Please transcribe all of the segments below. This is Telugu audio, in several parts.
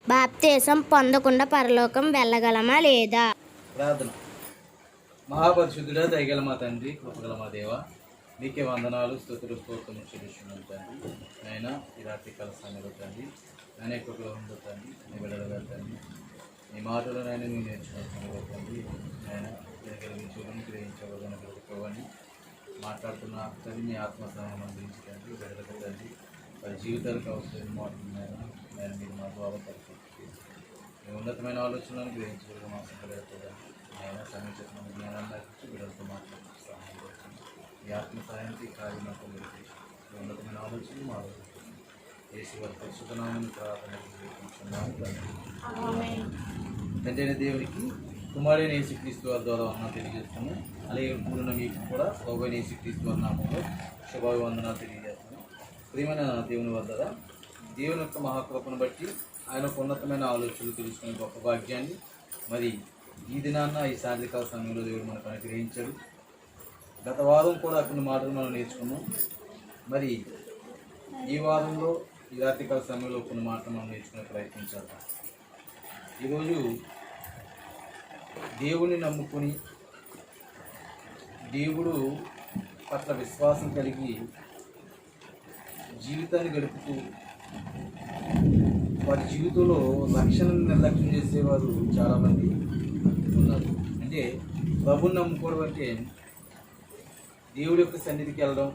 బాప్తిసం పొందకుండా పరలోకం వెళ్ళగలమా లేదా? ప్రార్థన. మహాపరిశుద్ధుడా, దయగల మా తండ్రి, కృపగల మా దేవ, మీకే వందనాలు, స్తుతులు, స్తోత్రములు చెల్లిస్తున్నాను తండ్రి. ఆయన ఈ రాత్రి కాల సమయంలో తండ్రి, ఆయన కృపలో ఉందో తండ్రి, నీ బిడ్డలుగా తండ్రి, నీ మాటలనైనా నేను నేర్చుకుంటున్నాను తండ్రి. ఆయన గ్రహించవని గ్రహించవలని గ్రహించుకోవని మాట్లాడుతున్న తండ్రి, మీ ఆత్మ సహాయం అందించి తండ్రి, బిడ్డలుగా తండ్రి, వారి జీవితాలకు అవసరమైన మాటలున్నాయని నేను మీరు మా ద్వారా పరిస్థితి మీ ఉన్నతమైన ఆలోచనలను గ్రహించగలిగే మా సంకల్పండి. ఆయన సమీక్షిత జ్ఞానాన్ని నడిపించి బిడ్డలతో మాట్లాడుతూ సహాయం చేస్తుంది. ఈ ఆత్మ సహాయానికి కార్యమంతా మీ ఉన్నతమైన ఆలోచనలు మా దేశ వారి పరిశుద్ధనామని ప్రార్థన తండ్రి అయిన దేవునికి, కుమారుడైన యేసుక్రీస్తు వారి ద్వారా వందనాలు తెలియజేస్తాము. అలాగే కూడిన మీకు కూడా ప్రభువైన యేసుక్రీస్తు వారి నామంలో శుభాభివందనాలు తెలియజేస్తాము. ప్రియమైన దేవుని వద్ద దేవుని యొక్క మహాకృపను బట్టి ఆయన ఉన్నతమైన ఆలోచనలు తెలుసుకునే గొప్ప భాగ్యాన్ని మరి ఈ దినాన్న ఈ సాయంత్రకాల సమయంలో దేవుడు మనకు అనుగ్రహించాడు. గత వారం కూడా కొన్ని మాటలు మనం నేర్చుకున్నాం. మరి ఈ వారంలో ఈ రాత్రికాల సమయంలో కొన్ని మాటలు మనం నేర్చుకునే ప్రయత్నించాలి. ఈరోజు దేవుని నమ్ముకొని దేవుడు పట్ల విశ్వాసం కలిగి జీవితాన్ని గడుపుతూ వారి జీవితంలో రక్షణను నిర్లక్ష్యం చేసేవారు చాలామంది ఉన్నారు. అంటే ప్రభుని నమ్ముకోవడం అంటే దేవుడి యొక్క సన్నిధికి వెళ్ళడం,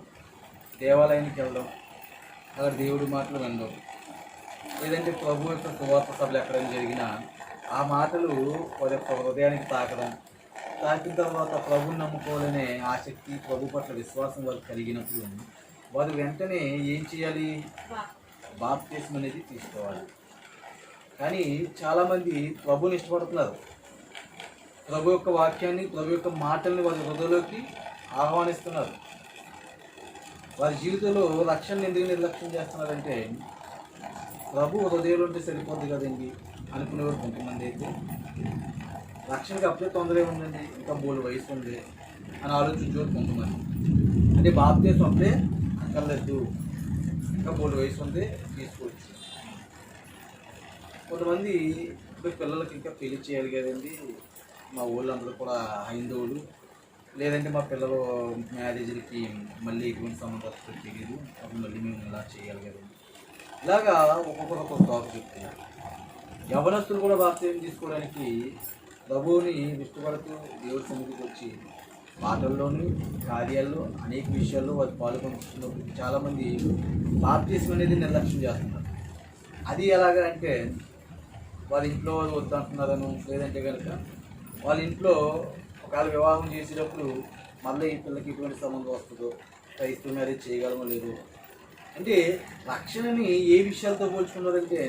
దేవాలయానికి వెళ్ళడం, అక్కడ దేవుడి మాటలు వినడం, లేదంటే ప్రభు యొక్క సువార్త సభలు ఎక్కడైనా జరిగినా ఆ మాటలు వారి యొక్క హృదయానికి తాకిన తర్వాత ప్రభుని నమ్ముకోవాలనే ఆసక్తి, ప్రభు పట్ల విశ్వాసం వారికి కలిగినప్పుడు వారు వెంటనే ఏం చేయాలి? బాప్తిసం అనేది తీసుకోవాలి. కానీ చాలామంది ప్రభుని ఇష్టపడుతున్నారు. ప్రభు యొక్క వాక్యాన్ని, ప్రభు యొక్క మాటల్ని వారి హృదయంలోకి ఆహ్వానిస్తున్నారు. వారి జీవితంలో రక్షణను ఎందుకు నిర్లక్ష్యం చేస్తున్నారంటే, ప్రభు హృదయంలో ఉంటే సరిపోద్ది కదండి అనుకునేవారు కొంతమంది. అయితే రక్షణకి అప్పుడే తొందర ఉందండి, ఇంకా బోలు వయసు ఉంది అని ఆలోచించేవారు కొంతమంది. అంటే బాప్తిసం అప్పుడే అక్కర్లేదు, ఇంకా బోలు వయసు ఉంది, తీసుకోవచ్చు. కొంతమంది ఇప్పుడు పిల్లలకి ఇంకా పెళ్లి చేయాలి కదండి, మా ఊళ్ళందరూ కూడా హైందవులు, లేదంటే మా పిల్లలు మ్యారేజ్లకి మళ్ళీ ఎటువంటి సంబంధాలు తెలియదు, అప్పుడు మళ్ళీ మేము ఇలా చేయాలి కదండి. ఇలాగా ఒక్కొక్కరు ఒక్కొక్క టాక్ చెప్తున్నారు. యవనస్తులు కూడా బాప్తిసం తీసుకోవడానికి ప్రభువుని ఇష్టపడుతూ దేవుడి సన్నిధికి వచ్చి మాటల్లోని కార్యాల్లో అనేక విషయాల్లో వారు పాల్గొంటున్నప్పుడు చాలామంది బాప్తిసం అనేది నిర్లక్ష్యం చేస్తున్నారు. అది ఎలాగా అంటే, వాళ్ళ ఇంట్లో వాళ్ళు వద్దంటున్నారను, లేదంటే కనుక వాళ్ళ ఇంట్లో ఒకవేళ వివాహం చేసేటప్పుడు మళ్ళీ ఈ పిల్లకి ఎటువంటి సంబంధం వస్తుందో, క్రైస్తవ మ్యారేజ్ చేయగలమో లేదు. అంటే రక్షణని ఏ విషయాలతో పోల్చుకున్నారంటే,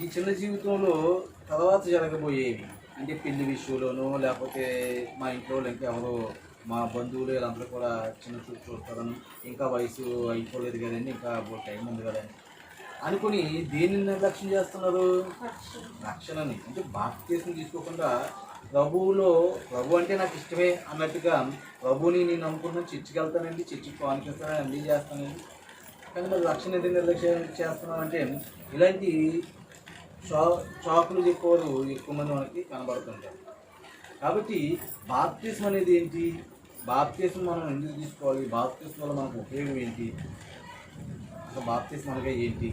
ఈ చిన్న జీవితంలో తర్వాత జరగబోయేవి, అంటే పెళ్లి విషయంలోనూ, లేకపోతే మా ఇంట్లో ఇంకెవరో మా బంధువులు వీళ్ళందరూ కూడా చిన్న చూపు చూస్తారని, ఇంకా వయసు అయిపోలేదు కదండి, ఇంకా టైం ఉంది కదండి అనుకుని దేనిని నిర్లక్ష్యం చేస్తున్నారు? రక్షణని. అంటే బాప్తిసం తీసుకోకుండా ప్రభు అంటే నాకు ఇష్టమే అన్నట్టుగా ప్రభుని నేను నమ్ముకుంటున్నాను, చర్చికి వెళ్తానండి, చర్చికి కాన్ఫరెన్స్తానని అన్నీ చేస్తానండి, కానీ మరి రక్షణ ఎందుకు నిర్లక్ష్యం చేస్తున్నాం అంటే, ఇలాంటి షాకులు ఎక్కువ మంది మనకి కనబడుతుంటారు. కాబట్టి బాప్తిసం అనేది ఏంటి? బాప్తిసం మనం ఎందుకు తీసుకోవాలి? బాప్తిసం వల్ల మనకు ఉపయోగం ఏంటి? అసలు బాప్తిసం అనగా ఏంటి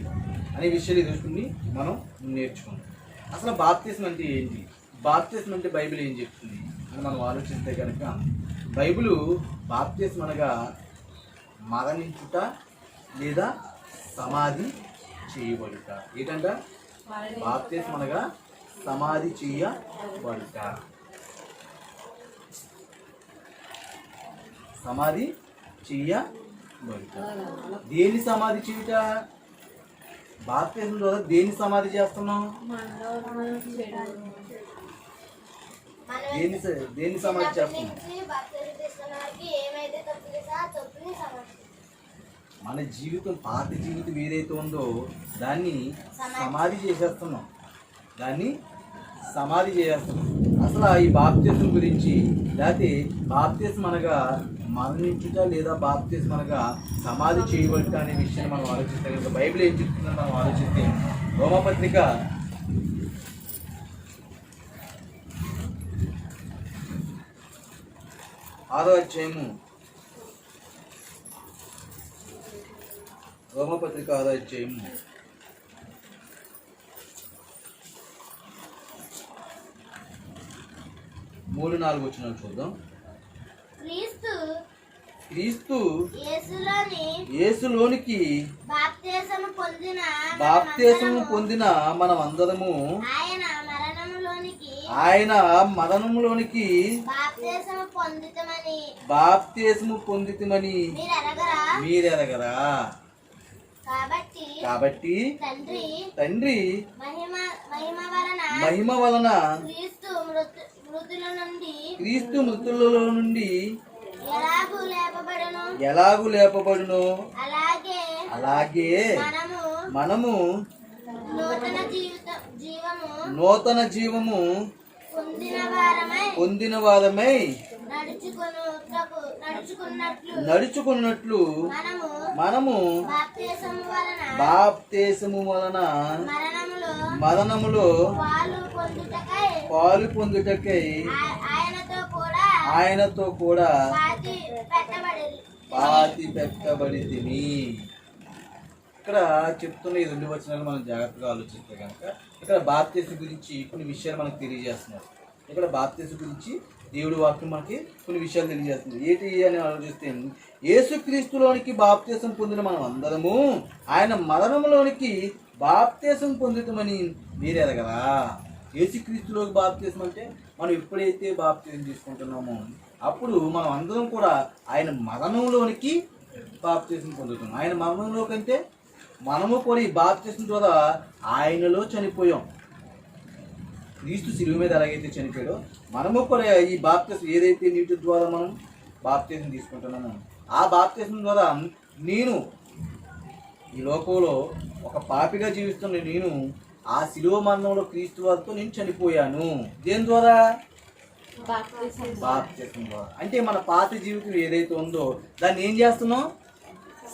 అనే విషయాలు ఎదుర్కొని మనం నేర్చుకుందాం. అసలు బాప్తిసం అంటే ఏంటి? బాప్తిసం అంటే బైబిల్ ఏం చెప్తుంది అని మనం ఆలోచిస్తే కనుక, బైబిల్ బాప్తిసం అనగా మరణించుట లేదా సమాధి చేయబడుట. ఏంటంట? బాప్తిసం అనగా సమాధి చేయబడుట. సమాధి చేయబడుట. దేన్ని సమాధి చేయుట? బాప్తిసం ద్వారా దేన్ని సమాధి చేస్తున్నాం? దేన్ని సమాధి చేస్తున్నాం? మన జీవితం, పాత జీవితం ఏదైతే ఉందో దాన్ని సమాధి చేసేస్తున్నాం. అసలు ఈ బాప్తిసం గురించి, లేకపోతే బాప్తిసం అనగా మరణించుట లేదా బాప్తిసం అనగా సమాధి చేయబడుట అనే విషయాన్ని మనం ఆలోచిస్తే కనుక, బైబిల్ ఏం చెప్తుందని మనం ఆలోచిస్తే, రోమపత్రిక ఆరో అధ్యాయము రోమపత్రిక 6వ అధ్యాయము 3-4 వచనాలు చూద్దాం. క్రీస్తు యేసులోనికి బాప్తీసము పొందిన మనం అందరము ఆయన మరణంలోనికి బాప్తీసము పొందితమని మీరెరగరా. కాబట్టి తండ్రి మహిమ వలన క్రీస్తు మృతులలో నుండి ఎలాగు లేపబడును అలాగే మనము నూతన జీవము పొందిన వారమై నడుచుకున్నట్లు మనము బాప్తీసము వలన మరణములో పాలు పొందుటకై ఆయనతో కూడా పాతి పెట్టబడితిమి. ఇక్కడ చెప్తున్న ఈ 2 వచనాలు మనం జాగ్రత్తగా ఆలోచిస్తే కనుక ఇక్కడ బాప్తీసం గురించి కొన్ని విషయాలు మనకు తెలియజేస్తున్నారు. ఇక్కడ బాప్తీసం గురించి దేవుడి వాక్యం మనకి కొన్ని విషయాలు తెలియజేస్తుంది. ఏంటి అని ఆలోచిస్తే యేసుక్రీస్తులోనికి బాప్తీసం పొందిన మనం అందరము ఆయన మరణంలోనికి బాప్తీసం పొందుతామని మీరు ఎరగరా. యేసుక్రీస్తులోకి బాప్తీసం అంటే మనం ఎప్పుడైతే బాప్తీసం తీసుకుంటున్నామో అప్పుడు మనం అందరం కూడా ఆయన మరణంలోనికి బాప్తీసం పొందుతాం. ఆయన మరణంలో కంటే మనము కూడా ఈ బాప్తీసం ద్వారా ఆయనలో చనిపోయాం. క్రీస్తు శిలువ మీద ఎలాగైతే చనిపోయాడో మనము కూడా ఈ బాప్తీసం ఏదైతే నీటి ద్వారా మనం బాప్తీసం తీసుకుంటున్నామో ఆ బాప్తీసం ద్వారా నేను ఈ లోకంలో ఒక పాపిగా జీవిస్తున్న నేను ఆ శిలువ మరణంలో క్రీస్తు వారితో నేను చనిపోయాను. దేని ద్వారా? బాప్తీసం ద్వారా. అంటే మన పాత జీవితం ఏదైతే ఉందో దాన్ని ఏం చేస్తున్నాం?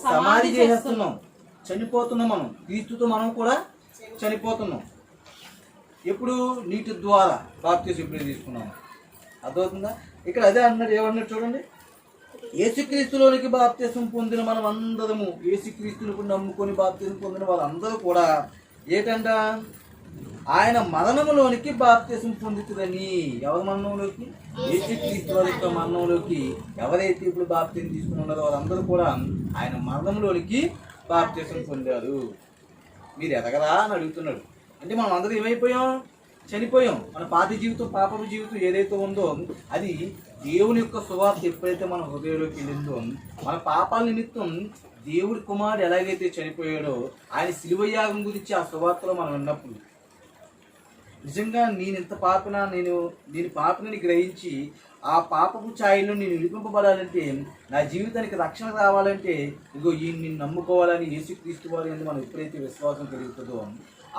సమాధి చేసేస్తున్నాం, చనిపోతున్నాం. మనం క్రీస్తుతో మనం కూడా చనిపోతున్నాం. ఎప్పుడు? నీటి ద్వారా బాప్తీసం ఎప్పుడు తీసుకున్నాము. అర్థమవుతుందా? ఇక్కడ అదే అన్నాడు. ఏమన్నాడు చూడండి, యేసుక్రీస్తులోనికి బాప్తీసం పొందిన మనం అందరము, యేసుక్రీస్తుని నమ్ముకొని బాప్తీసం పొందిన వాళ్ళందరూ కూడా ఏంటంట? ఆయన మరణంలోనికి బాప్తీసం పొందుతుందని. ఎవరి మరణంలోకి? యేసుక్రీస్తు వారి యొక్క మరణంలోకి. ఎవరైతే ఇప్పుడు బాప్తీసం తీసుకుని ఉన్నారో వారందరూ కూడా ఆయన మరణంలోనికి బాప్తీసం పొందారు. మీరు ఎదగరా అని అడుగుతున్నాడు. అంటే మనం అందరూ ఏమైపోయాం? చనిపోయాం. మన పాత జీవితం, పాపపు జీవితం ఏదైతే ఉందో అది దేవుని యొక్క సువార్త ఎప్పుడైతే మన హృదయంలోకి వెళ్ళిందో, మన పాపాల నిమిత్తం దేవుడి కుమారుడు ఎలాగైతే చనిపోయాడో ఆయన శిలువ యాగం గురించి ఆ సువార్తలో మనం విన్నప్పుడు నిజంగా నేను ఇంత పాపన, నేను పాపని గ్రహించి ఆ పాపపు ఛాయలో నేను విడిపింపబడాలంటే, నా జీవితానికి రక్షణ రావాలంటే ఇగో ఈయన నిన్ను నమ్ముకోవాలని యేసుక్రీస్తు వారి మనం ఎప్పుడైతే విశ్వాసం కలుగుతుందో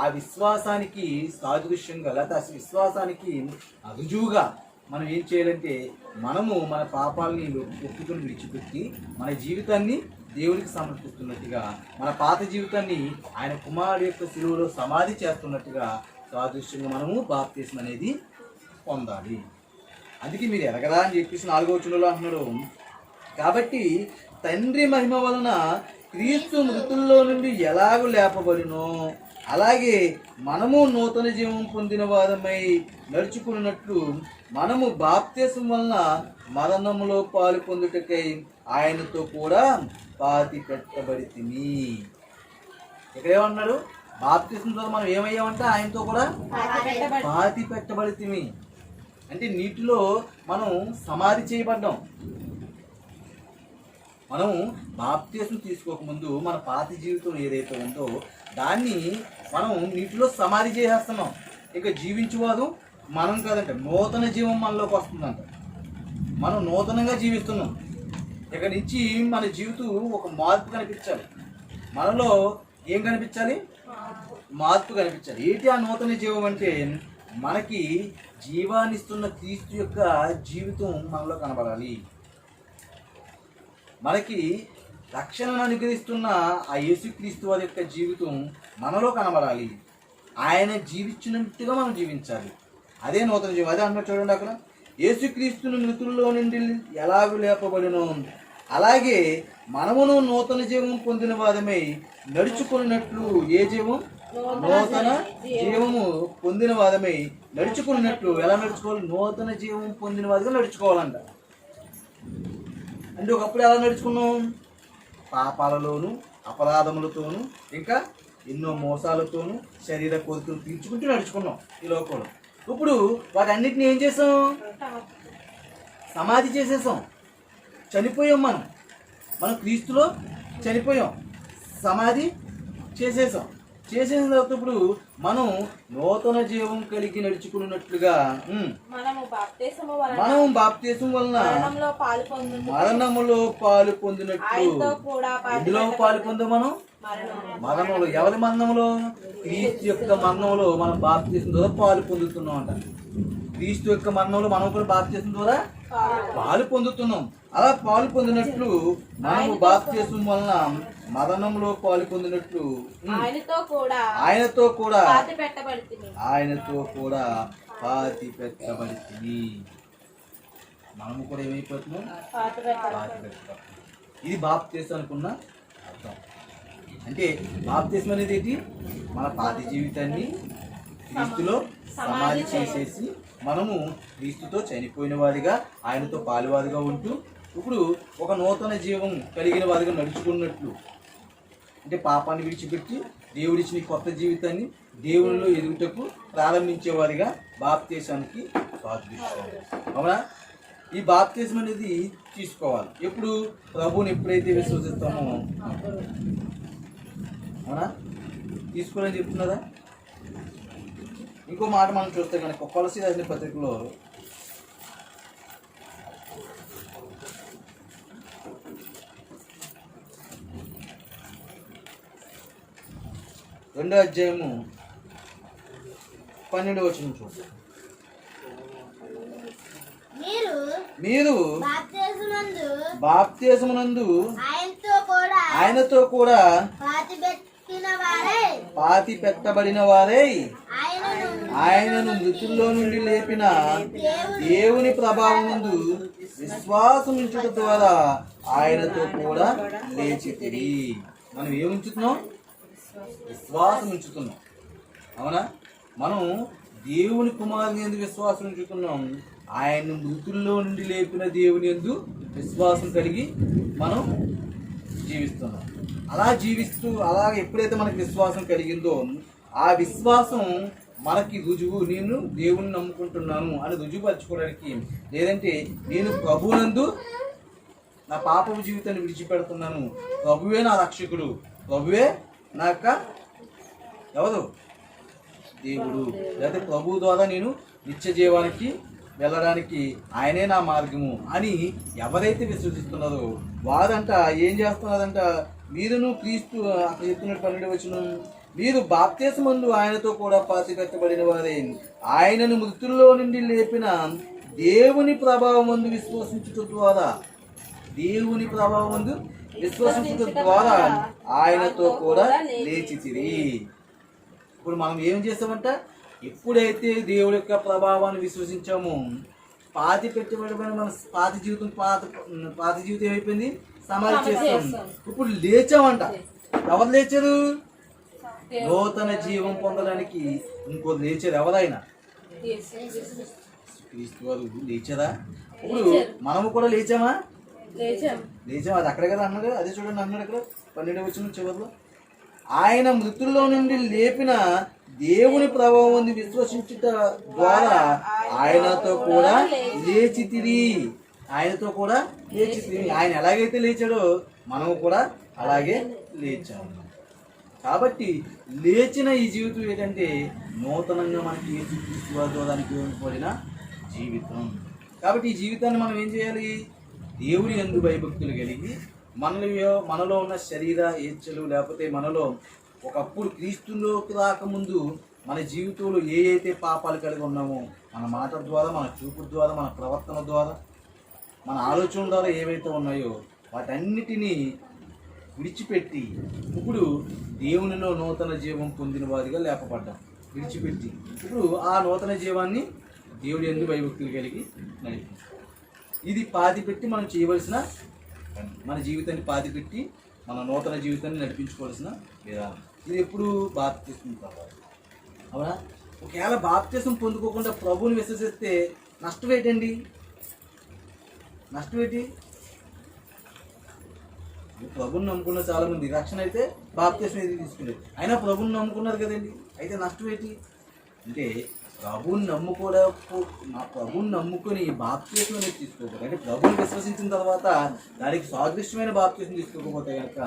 ఆ విశ్వాసానికి సాదృశ్యంగా లేకపోతే ఆ విశ్వాసానికి రుజువుగా మనం ఏం చేయాలంటే మనము మన పాపాలని ఒప్పుకొని విడిచిపెట్టి మన జీవితాన్ని దేవునికి సమర్పిస్తున్నట్టుగా, మన పాత జీవితాన్ని ఆయన కుమారుడు యొక్క శిలువలో సమాధి చేస్తున్నట్టుగా సాదృశ్యంగా మనము బాప్తీసం అనేది పొందాలి. అందుకే మీరు ఎరగరా అని చెప్పేసి 4వ వచనంలో అంటున్నాడు. కాబట్టి తండ్రి మహిమ వలన క్రీస్తు మృతుల్లో నుండి ఎలాగూ లేపబడినో అలాగే మనము నూతన జీవం పొందిన వారమై నడుచుకున్నట్లు మనము బాప్తీసం వలన మరణములో పాలు పొందుటకై ఆయనతో కూడా పాతి పెట్టబడితిమి. ఇక్కడేమన్నాడు? బాప్తీసం ద్వారా మనం ఏమయ్యామంటే ఆయనతో కూడా పాతి పెట్టబడితిమి. అంటే నీటిలో మనం సమాధి చేయబడ్డాం. మనం బాప్తీసం తీసుకోకముందు మన పాత జీవితం ఏదైతే ఉందో దాన్ని మనం నీటిలో సమాధి చేసేస్తున్నాం. ఇక జీవించువాదు మనం కాదంట, నూతన జీవం మనలోకి వస్తుందంట. మనం నూతనంగా జీవిస్తున్నాం. ఇక నుంచి మన జీవితం ఒక మార్పు కనిపించాలి. మనలో ఏం కనిపించాలి? మార్పు కనిపించాలి. ఏంటి ఆ నూతన జీవం అంటే? మనకి జీవాన్నిస్తున్న క్రీస్తు యొక్క జీవితం మనలో కనబడాలి. మనకి రక్షణను అనుగ్రహిస్తున్న ఆ యేసుక్రీస్తు వారి యొక్క జీవితం మనలో కనబడాలి. ఆయన జీవించినట్టుగా మనం జీవించాలి. అదే నూతన జీవం. అదే అన్నట్టు చూడండి అక్కడ, యేసుక్రీస్తును మృతుల్లో నుండి ఎలాగూ లేపబడినో అలాగే మనమును నూతన జీవం పొందిన వాదమై నడుచుకున్నట్లు. ఏ జీవం? నూతన జీవము పొందిన వాదమై నడుచుకున్నట్లు. ఎలా నడుచుకోవాలి? నూతన జీవం పొందిన వాదిగా నడుచుకోవాలంట. అంటే ఒకప్పుడు ఎలా నడుచుకున్నాం? పాపాలలోను, అపరాధములతోనూ, ఇంకా ఎన్నో మోసాలతోనూ, శరీర కోరికలు తీర్చుకుంటూ నడుచుకున్నాం ఈ లోకంలో. ఇప్పుడు వాటన్నిటిని ఏం చేసాం? సమాధి చేసేసాం. చనిపోయాం. మనం క్రీస్తులో చనిపోయాం, సమాధి చేసేసాం. చేసేసిన తర్వాత ఇప్పుడు మనం నూతన జీవం కలిగి నడుచుకున్నట్లుగా మనం బాప్తీసం వలన మరణములో పాలు పొందినట్లు. ఎందులో పాలు పొందాం మనం? మరణంలో. ఎవరి మరణంలో? క్రీస్తు యొక్క మరణంలో మనం బాప్తీసం ద్వారా పాలు పొందుతున్నాం అంట. క్రీస్తు యొక్క మరణంలో మనం కూడా బాప్తీసం ద్వారా పాలు పొందుతున్నాం. అలా పాలు పొందినట్లు మనము బాప్తీసం వలన మరణంలో పాలు పొందినట్లు ఆయనతో కూడా పాతి పెట్టబడి మనము కూడా ఏమైపోతున్నాం? పాతి పెట్టబడతాం. ఇది బాప్తీసానికి ఉన్న అర్థం. అంటే బాప్తీసం అనేది ఏంటి? మన పాతి జీవితాన్ని క్రీస్తులో సమాధి చేసేసి మనము క్రీస్తుతో చనిపోయిన వారిగా, ఆయనతో పాలువారిగా ఉంటూ ఇప్పుడు ఒక నూతన జీవం కలిగిన వారిగా నడుచుకున్నట్లు. అంటే పాపాన్ని విడిచిపెట్టి దేవుడిచ్చిన కొత్త జీవితాన్ని దేవునిలో ఎదుగుటకు ప్రారంభించేవారిగా బాప్తీసానికి ప్రార్థించాలి. అవునా? ఈ బాప్తీసం అనేది తీసుకోవాలి. ఎప్పుడు? ప్రభువుని ఎప్పుడైతే విశ్వసిస్తామో. అవునా? తీసుకోవాలని చెప్తున్నారా? ఇంకో మాట మనం చూస్తే కనుక కొలసీ రాసిన పత్రికలో 2వ అధ్యాయము 12వ వచనం చూడండి. మీరు బాప్తీసమునందు ఆయనతో కూడా పాతి పెట్టబడిన వారై ఆయనను మృతుల్లో నుండి లేపిన దేవుని ప్రభావమందు విశ్వాసం ఉంచుట ద్వారా ఆయనతో కూడా లేచితిరి. మనం ఏముంచుతున్నాం? విశ్వాసం ఉంచుతున్నాం. అవునా? మనం దేవుని కుమారుని యందు విశ్వాసం ఉంచుతున్నాం. ఆయన మృతుల్లో నుండి లేపిన దేవుని యందు విశ్వాసం కలిగి మనం జీవిస్తున్నాం. అలా జీవిస్తూ అలా ఎప్పుడైతే మనకి విశ్వాసం కలిగిందో ఆ విశ్వాసం మనకి రుజువు. నేను దేవుని నమ్ముకుంటున్నాను అని రుజువుపరచుకోవడానికి, లేదంటే నేను ప్రభువునందు నా పాపపు జీవితాన్ని విడిచిపెడుతున్నాను, ప్రభువే నా రక్షకుడు, ప్రభువే నా యొక్క ఎవరు? దేవుడు. లేదా ప్రభు ద్వారా నేను నిత్య జీవానికి వెళ్ళడానికి ఆయనే నా మార్గము అని ఎవరైతే విశ్వసిస్తున్నారో వారంట ఏం చేస్తున్నారంట? మీరును క్రీస్తు అక్కడ చెప్తున్నట్టు 12వ వచనం, మీరు బాప్తీసమందు ఆయనతో కూడా పాతి పెట్టబడిన వారే ఆయనను మృతుల్లో నుండి లేపిన దేవుని ప్రభావమందు విశ్వసించుట ద్వారా, దేవుని ప్రభావమందు విశ్వసించుట ద్వారా ఆయనతో కూడా లేచితిరి. ఇప్పుడు మనం ఏం చేస్తామంట? ఎప్పుడైతే దేవుడి యొక్క ప్రభావాన్ని విశ్వసించామో పాతి పెట్టబడిన మన పాతి జీవితం ఏమైపోయింది? సమాధి చేస్తాం. ఇప్పుడు లేచామంట. ఎవరు లేచారు? నూతన జీవం పొందడానికి ఇంకో లేచారు. ఎవరైనా క్రీస్తు వారు లేచారా? ఇప్పుడు మనము కూడా లేచామా? లేచాం. అది అక్కడ కదా అన్నాడు. అదే చూడండి అన్నాడు అక్కడ 12వ వచనం చివరిలో, ఆయన మృతుల్లో నుండి లేపిన దేవుని ప్రభావం విశ్వసించుట ద్వారా ఆయనతో కూడా లేచితిరి. ఆయనతో కూడా లేచితిరి. ఆయన ఎలాగైతే లేచాడో మనము కూడా అలాగే లేచాము. కాబట్టి లేచిన ఈ జీవితం ఏంటంటే నూతనంగా మనకి యేసుక్రీస్తు వారి ద్వారా ఇవ్వబడిన జీవితం. కాబట్టి ఈ జీవితాన్ని మనం ఏం చేయాలి? దేవుని యందు భయభక్తులు కలిగి మనలో ఉన్న శరీర ఇచ్చలు, లేకపోతే మనలో ఒకప్పుడు క్రీస్తులోకి రాకముందు మన జీవితంలో ఏ అయితే పాపాలు కలిగి ఉన్నామో మన మాట ద్వారా, మన చూపు ద్వారా, మన ప్రవర్తన ద్వారా, మన ఆలోచన ద్వారా ఏవైతే ఉన్నాయో వాటన్నిటినీ విడిచిపెట్టి ఇప్పుడు దేవునిలో నూతన జీవం పొందిన వారిగా లేపబడ్డాం. విడిచిపెట్టి ఇప్పుడు ఆ నూతన జీవాన్ని దేవుడు ఎందుకు భయభక్తులు కలిగి నడిపించాడు. ఇది పాతి పెట్టి మనం చేయవలసిన పని. మన జీవితాన్ని పాతి పెట్టి మన నూతన జీవితాన్ని నడిపించుకోవాల్సిన విధానం. ఇది ఎప్పుడు బాప్తిస్మం తర్వాత. అవునా? ఒకవేళ బాప్తిస్మం పొందుకోకుండా ప్రభువుని విశ్వసిస్తే నష్టం ఏంటండి? నష్టం ఏంటి? ప్రభుని నమ్ముకున్న చాలా మంది రక్షణ అయితే బాప్తిస్మం అయితే తీసుకునేది, అయినా ప్రభుని నమ్ముకున్నారు కదండి. అయితే నష్టం ఏంటి అంటే ప్రభుని ప్రభుని నమ్ముకొని బాప్తిస్మం అనేది తీసుకోకపోతే, అంటే ప్రభుని విశ్వసించిన తర్వాత దానికి సాదృశ్యమైన బాప్తిస్మం తీసుకోకపోతే కనుక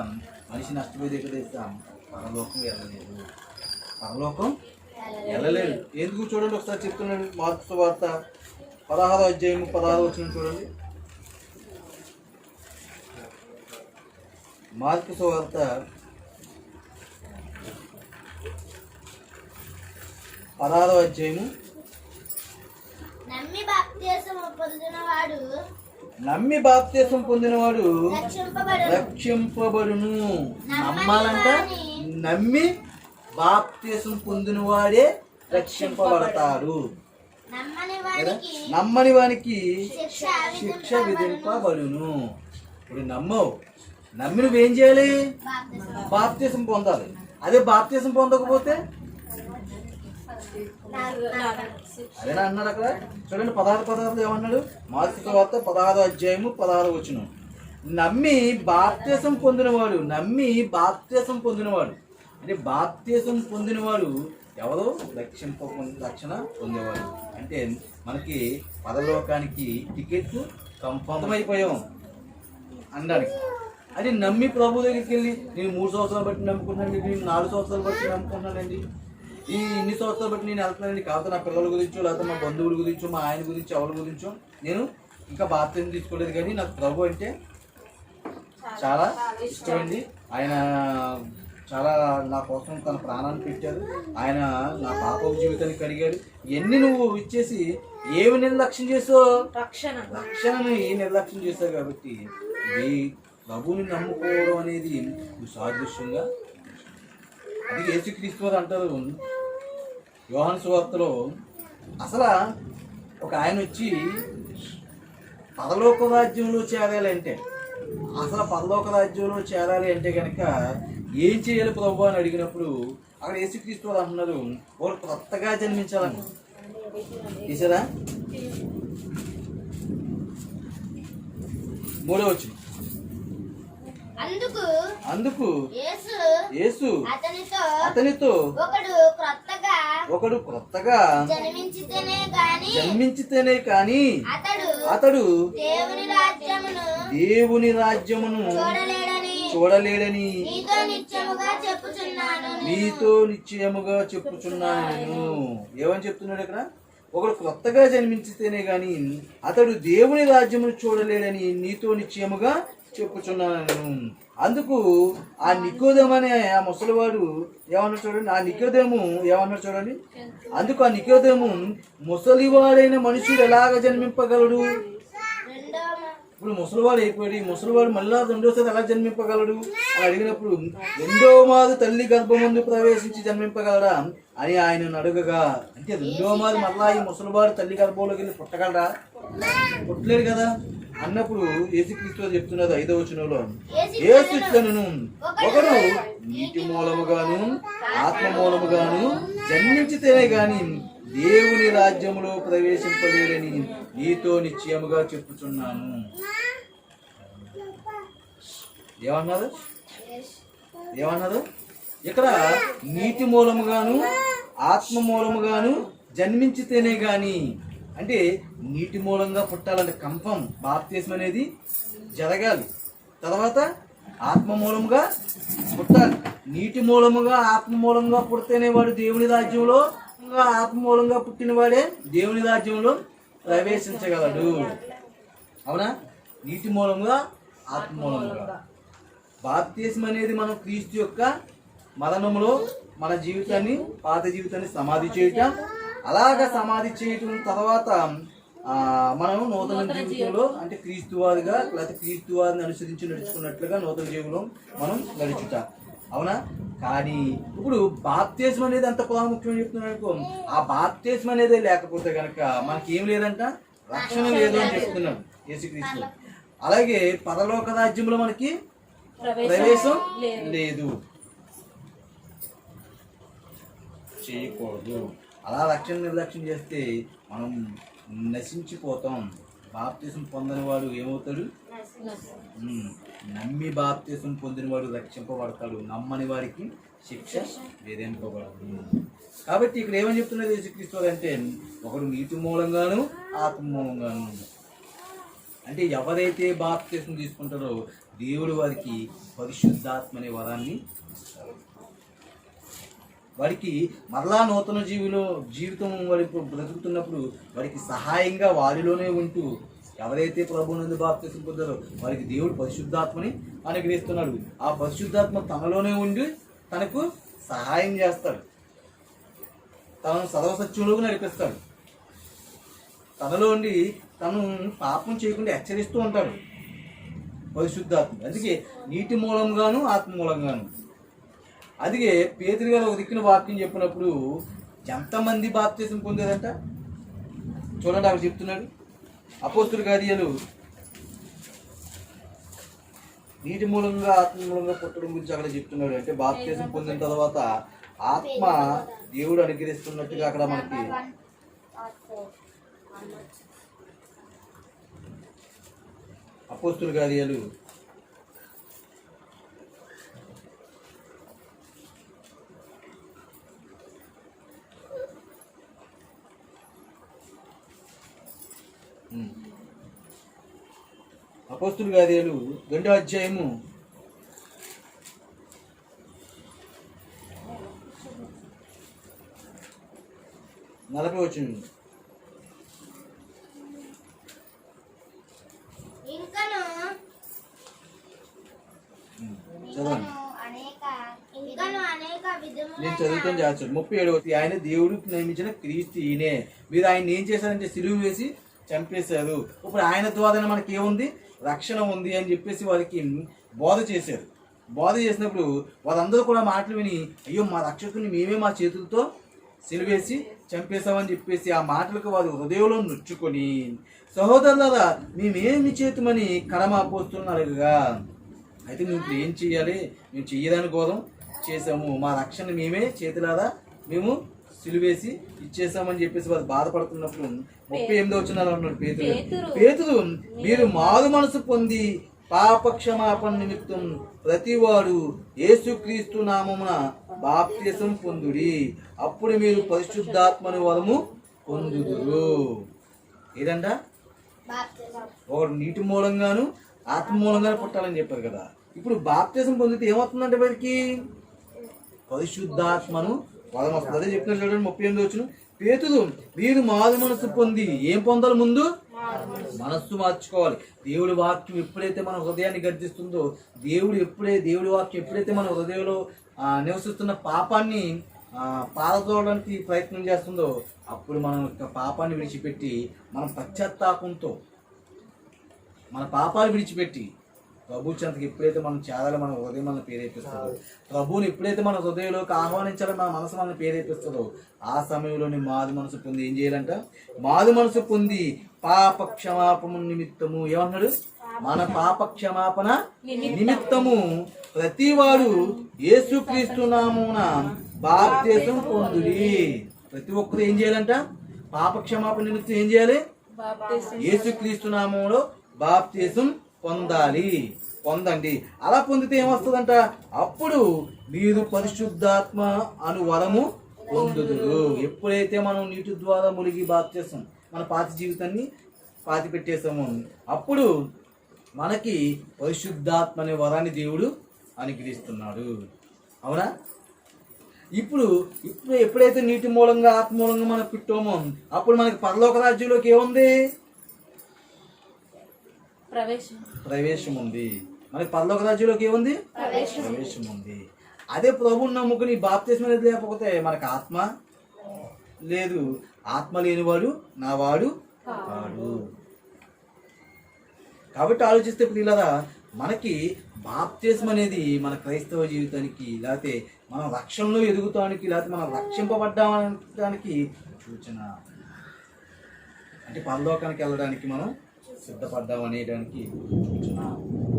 మనిషి నష్టపోయేది ఎక్కడ తెస్తాం? పరలోకం వెళ్ళలేదు. పరలోకం వెళ్ళలేదు. ఎందుకు చూడండి, ఒకసారి చెప్తున్నాడు మార్కు సువార్త 16వ అధ్యాయం 16వ వచనం చూడండి. మార్కు సువార్త 16వ అధ్యాయము నమ్మి బాప్తిస్మం పొందినవాడు రక్షింపబడును. నమ్మాలంట, నమ్మి బాప్తిస్మం పొందినవాడే రక్షింపబడతాడు. నమ్మని వానికి శిక్ష విధింపబడును. ఇప్పుడు నమ్మి నువ్వేం చేయాలి? బాప్తిస్మం పొందాలి. అదే బాప్తిస్మం పొందకపోతే అదేనా అన్నాడు అక్కడ. చూడండి 16 ఏమన్నాడు? మార్కు సువార్త 16వ అధ్యాయము 16వ వచనం. నమ్మి బాప్తిస్మం పొందినవాడు అంటే బాప్తిస్మం పొందినవాడు ఎవరు? రక్షణ పొందేవాడు. అంటే మనకి పరలోకానికి టికెట్ కన్ఫర్మ్ అయిపోయాం అనడానికి. అది నమ్మి ప్రభు దగ్గరికి వెళ్ళి నేను 3 సంవత్సరాలు బట్టి నమ్ముకున్నానండి, నేను 4 సంవత్సరాలు బట్టి నమ్ముకున్నానండి, ఈ ఇన్ని సంవత్సరాలు బట్టి నేను వెళ్తున్నానండి, కాకపోతే నా పిల్లల గురించో లేకపోతే మా బంధువుల గురించో మా ఆయన గురించో ఎవరి గురించో నేను ఇంకా బాప్తిస్మం తీసుకోలేదు, కానీ నాకు ప్రభు అంటే చాలా ఇష్టమండి. ఆయన చాలా నా కోసం తన ప్రాణాన్ని పెట్టారు, ఆయన నా పాప జీవితాన్ని కడిగారు. ఇవన్నీ నువ్వు ఇచ్చేసి ఏమి నిర్లక్ష్యం చేసావు? రక్షణను ఏ నిర్లక్ష్యం చేశావు. కాబట్టి ఈ ప్రభువుని నమ్ముకోవడం అనేది సాదృశ్యంగా అది యేసుక్రీస్తు వారు అంటారు యోహాను సువార్తలో. అసలు ఒక ఆయన వచ్చి పరలోక రాజ్యంలో చేరాలి అంటే, అసలు పరలోక రాజ్యంలో చేరాలి అంటే కనుక ఏం చేయాలి ప్రభు అని అడిగినప్పుడు అక్కడ యేసుక్రీస్తు వారు అంటున్నారు వాళ్ళు కొత్తగా జన్మించాలని. తీసారా? 3వ వచనం. అందుకు యేసు అతనితో ఒకడు క్రొత్తగా జన్మించితేనే కాని అతడు దేవుని రాజ్యమును చూడలేడని నీతో నిశ్చయముగా చెప్పుచున్నాను నేను. ఏమని చెప్తున్నాడు ఇక్కడ? ఒకడు క్రొత్తగా జన్మించితేనే గాని అతడు దేవుని రాజ్యమును చూడలేడని నీతో నిశ్చయముగా చెప్పుచున్నాను. అందుకు ఆ నికోదేము అనే ఆ ముసలివాడు ఏమన్నా చూడండి, ఆ నికోదేము ఏమన్నా చూడండి. అందుకు ఆ నికోదేము ముసలివాడైన మనుషుడు ఎలాగ జన్మింపగలడు? ఇప్పుడు ముసలివాడు అయిపోయాడు, ముసలివాడు మళ్ళా రెండోసారి ఎలా జన్మింపగలడు అని అడిగినప్పుడు రెండో మారు తల్లి గర్భమందు ప్రవేశించి జన్మింపగలరా అని ఆయన అడగగా, అంటే రెండో మారు మళ్ళా ఈ ముసలివాడు తల్లి గర్భంలోకి వెళ్ళి పుట్టగలరా? పుట్టలేడు కదా అన్నప్పుడు యేసుక్రీస్తు చెప్తున్నది 5వ వచనంలో, యేసు ఇట్లనెను ఒకడు నీటి మూలముగాను ఆత్మ మూలముగాను జన్మించితేనే గాని దేవుని రాజ్యములో ప్రవేశింపలేడని నీతో నిశ్చయముగా చెప్పుచున్నాను. ఏమన్నారు ఇక్కడ? నీటి మూలముగాను ఆత్మ మూలముగాను జన్మించితేనే గాని, అంటే నీటి మూలంగా పుట్టాలంటే కన్ఫర్మ్ బాప్తిస్మం అనేది జరగాలి. తర్వాత ఆత్మ మూలముగా పుట్టాలి. నీటి మూలముగా ఆత్మ మూలంగా పుడితేనే వాడు దేవుని రాజ్యంలో, ఆత్మ మూలంగా పుట్టిన వాడే దేవుని రాజ్యంలో ప్రవేశించగలడు. అవునా? నీటి మూలంగా ఆత్మ మూలంగా బాప్తిస్మం అనేది మనం క్రీస్తు యొక్క మరణంలో మన జీవితాన్ని, పాత జీవితాన్ని సమాధి చేయటం, అలాగా సమాధి చేయటం తర్వాత మనం నూతన జీవితంలో అంటే క్రీస్తు వారిగా లేకపోతే క్రీస్తు వారిని అనుసరించి నడుచుకున్నట్లుగా నూతన జీవితంలో మనం నడుచుట. అవునా? కానీ ఇప్పుడు బాప్తిస్మం అనేది అంత ప్రాముఖ్యం చెప్తున్నాను అనుకో, ఆ బాప్తిస్మం అనేది లేకపోతే కనుక మనకి ఏం లేదంట, రక్షణ లేదు అని చెప్తున్నాడు యేసుక్రీస్తు. అలాగే పరలోక రాజ్యంలో మనకి ప్రవేశం లేదు, చేయకూడదు. అలా రక్షణ నిర్లక్ష్యం చేస్తే మనం నశించిపోతాం. బాప్తిసం పొందని వాడు ఏమవుతాడు? నమ్మి బాప్తిసం పొందినవాడు రక్షింపబడతాడు, నమ్మని వారికి శిక్ష విధింపబడదు. కాబట్టి ఇక్కడ ఏమని చెప్తున్నది యేసుక్రీస్తు అంటే, ఒకడు నీటి మూలంగాను ఆత్మ మూలంగాను. అంటే ఎవరైతే బాప్తిసం తీసుకుంటారో దేవుడు వారికి పరిశుద్ధాత్మ అనే వరాన్ని ఇస్తారు. వాడికి మరలా నూతన జీవితం వారికి బ్రతుకుతున్నప్పుడు వారికి సహాయంగా వారిలోనే ఉంటూ, ఎవరైతే ప్రభువునందు బాప్తిసం పొందారో వారికి దేవుడు పరిశుద్ధాత్మని అనుగ్రహిస్తున్నాడు. ఆ పరిశుద్ధాత్మ తనలోనే ఉండి తనకు సహాయం చేస్తాడు, తనను సర్వసత్యంలోకి నడిపిస్తాడు, తనలో ఉండి తను పాపం చేయకుండా హెచ్చరిస్తూ ఉంటాడు పరిశుద్ధాత్మ. అందుకే నీటి మూలంగాను ఆత్మ మూలంగాను. అందుకే పేతురు గారు ఒక దిక్కున వాక్యం చెప్పినప్పుడు ఎంతమంది బాప్తిసం పొందారంట చూడండి, అక్కడ చెప్తున్నాడు. అపోస్తుల కార్యాలు నీటి మూలంగా ఆత్మ మూలంగా పుట్టడం గురించి అక్కడ చెప్తున్నాడు. అంటే బాప్తిసం పొందిన తర్వాత ఆత్మ దేవుడు అనుగ్రహిస్తున్నట్టుగా అక్కడ మనకి అపోస్తుల కార్యాలు 2వ అధ్యాయము 40వ వచనం. నేను చదువుతాను చేస్తాడు. 37వ. ఆయన దేవుడికి నియమించిన క్రీస్తు ఈయనే, మీరు ఆయన ఏం చేశారంటే సిలువ వేసి చంపేశారు. ఇప్పుడు ఆయన ద్వారా మనకి ఏముంది? రక్షణ ఉంది అని చెప్పేసి వారికి బోధ చేశారు. బోధ చేసినప్పుడు వాళ్ళందరూ కూడా మాటలు విని, అయ్యో మా రక్షకుని మేమే మా చేతులతో సిలువేసి చంపేశామని చెప్పేసి ఆ మాటలకు వారు హృదయంలో నొచ్చుకొని, సహోదరులారా మేమేమి చేతుమని కడమాపోస్తున్నారుగా, అయితే మేము ఇప్పుడు ఏం చెయ్యాలి? మేము చెయ్యడానికి కోసం చేసాము, మా రక్షణ మేమే చేతులారా మేము సిలువేసి ఇచ్చేసామని చెప్పేసి వారు బాధపడుతున్నప్పుడు 38వ వచనంలో ఉన్నాడు పేతురు, మీరు మారు మనసు పొంది పాపక్షమాపణ నిమిత్తం ప్రతివాడు యేసుక్రీస్తు నామమున బాప్తిసం పొందుడి, అప్పుడు మీరు పరిశుద్ధాత్మని వరము పొందుదురు. ఏదంట? ఒకడు నీటి మూలంగాను ఆత్మ మూలంగాను పుట్టాలని చెప్పారు కదా. ఇప్పుడు బాప్తిసం పొందితే ఏమవుతుందంటే వారికి పరిశుద్ధాత్మను వరం వస్తుంది. అదే చెప్తున్నారు చూడండి 38వ వచనం. పేతురు, మీరు మారు మనసు పొంది ఏం పొందాలి? ముందు మనస్సు మార్చుకోవాలి. దేవుడి వాక్యం ఎప్పుడైతే మన హృదయాన్ని గర్జిస్తుందో, దేవుడి వాక్యం ఎప్పుడైతే మన హృదయంలో నివసిస్తున్న పాపాన్ని పారదోడడానికి ప్రయత్నం చేస్తుందో, అప్పుడు మనం పాపాన్ని విడిచిపెట్టి మనం పశ్చాత్తాపంతో మన పాపాలు విడిచిపెట్టి ప్రభు చెంతకి ఎప్పుడైతే మనం చేరాలో మన హృదయం మన ప్రేరేపిస్తుందో, ప్రభువుని ఎప్పుడైతే మన హృదయంలోకి ఆహ్వానించాలో మన మనసు మన ప్రేరేపిస్తుందో, ఆ సమయంలోని మారు మనసు పొంది ఏం చేయాలంట? మారు మనసు పొంది పాప క్షమాపణ నిమిత్తము, ఏమన్నాడు? మన పాప క్షమాపణ నిమిత్తము ప్రతివాడు యేసుక్రీస్తు నామమున బాప్తిసం పొందుడి. ప్రతి ఒక్కరు ఏం చేయాలంట? పాప క్షమాపణ నిమిత్తం ఏం చేయాలి? యేసుక్రీస్తు నామములో బాప్తిసం పొందండి. అలా పొందితే ఏమొస్తుందంట? అప్పుడు మీరు పరిశుద్ధాత్మ అను వరము పొందుదురు. ఎప్పుడైతే మనం నీటి ద్వారా మునిగి బాప్తిసం మన పాత జీవితాన్ని పాతి పెట్టేసాము, అప్పుడు మనకి పరిశుద్ధాత్మ అనే వరాన్ని దేవుడు అనుగ్రహిస్తున్నాడు. అవునా? ఇప్పుడు ఎప్పుడైతే నీటి మూలంగా ఆత్మ మూలంగా మనం పుట్టామో, అప్పుడు మనకి పరలోక రాజ్యంలోకి ఏముంది? ప్రవేశం ఉంది. మనకి పరలోక రాజ్యంలోకి ఏముంది? ప్రవేశం ఉంది. అదే ప్రభువుని నమ్ముకుని బాప్తిసం అనేది లేకపోతే మనకు ఆత్మ లేదు. ఆత్మ లేనివాడు నా వాడు కాడు. కాబట్టి ఆలోచిస్తే ప్రియులారా, మనకి బాప్తిస్మం అనేది మన క్రైస్తవ జీవితానికి, లేకపోతే మన రక్షణలో ఎదుగుతానికి, లేకపోతే మనం రక్షింపబడ్డానికి సూచన. అంటే పరలోకానికి వెళ్ళడానికి మనం సిద్ధపడ్డాం అనేదానికి సూచన.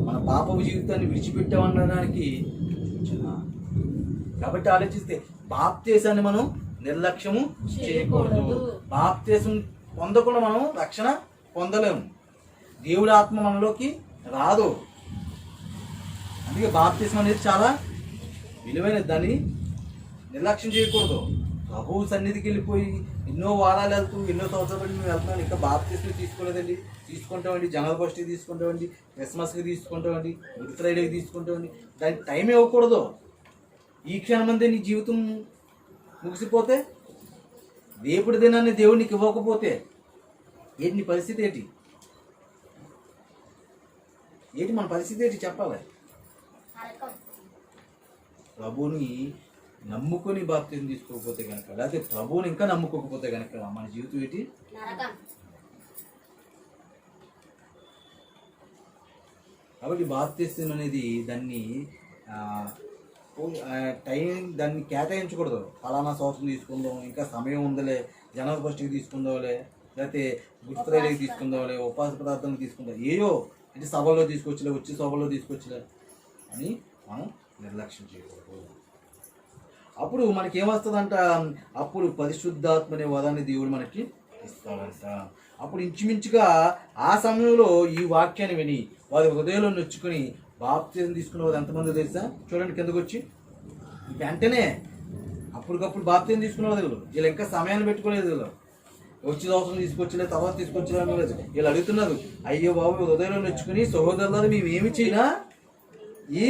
మన పాపపు జీవితాన్ని విడిచిపెట్టామనడానికి సూచన. కాబట్టి ఆలోచిస్తే బాప్తిసాన్ని మనం నిర్లక్ష్యము చేయకూడదు. బాప్తిసం పొందకుండా మనం రక్షణ పొందలేము. దేవుడి ఆత్మ మనలోకి రాదు. అందుకే బాప్తిసం అనేది చాలా విలువైనది. దాన్ని నిర్లక్ష్యం చేయకూడదు. ప్రభువు సన్నిధికి వెళ్ళిపోయి ఎన్నో వారాలు వెళ్తూ ఎన్నో సంవత్సరాలు బట్టి మేము వెళ్తున్నాం, ఇంకా బాప్తిస్మం తీసుకోలేదండి, తీసుకుంటామండి, జనవరి 1కి తీసుకుంటామండి, క్రిస్మస్కి తీసుకుంటామండి, గుడ్ ఫ్రైడేకి తీసుకుంటామండి. దానికి టైం ఇవ్వకూడదు. ఈ క్షణమందే నీ జీవితం ముగిసిపోతే, రేపటి దినాన్ని దేవుడు నీకు ఇవ్వకపోతే ఏంటి నీ పరిస్థితి? ఏంటి మన పరిస్థితి ఏంటి చెప్పాలి? ప్రభువుని నమ్ముకొని బాప్తిజం తీసుకోకపోతే కనుక, లేకపోతే ప్రభువుని ఇంకా నమ్ముకోకపోతే కనుక మన జీవితం ఏంటి? కాబట్టి బాప్తిజం అనేది దాన్ని దాన్ని కేటాయించకూడదు. ఫలానా సంవత్సరం తీసుకుందాం, ఇంకా సమయం ఉందలే, జనవరి 1కి తీసుకుందాంలే, లేకపోతే గుడ్ ఫ్రైడేకి తీసుకుందాంలే, ఉపాస పదార్థాలు తీసుకుందాం, ఏయో అంటే సభలో తీసుకొచ్చలే, వచ్చి సభలో తీసుకొచ్చలే అని మనం నిర్లక్ష్యం చేయకూడదు. అప్పుడు మనకి ఏమొస్తుందంట? అప్పుడు పరిశుద్ధాత్మ అనే వరాన్ని దేవుడు మనకి ఇస్తాడంట. అప్పుడు ఇంచుమించుగా ఆ సమయంలో ఈ వాక్యాన్ని విని వారి హృదయంలో నొచ్చుకొని బాప్తిజం తీసుకున్న వారు ఎంతమంది తెలుసా? చూడండి కిందకు వచ్చి, వెంటనే అప్పటికప్పుడు బాప్తిజం తీసుకున్న వాళ్ళు వీళ్ళు ఇంకా సమయాన్ని పెట్టుకోలేదు. వీళ్ళు వచ్చి అవసరం తీసుకొచ్చలేదు, తర్వాత తీసుకొచ్చలేదు అనలేదు. వీళ్ళు అడుగుతున్నారు, అయ్యో బాబు హృదయంలో నొచ్చుకుని సహోదరులారా మేము ఏమి చేయనా ఈ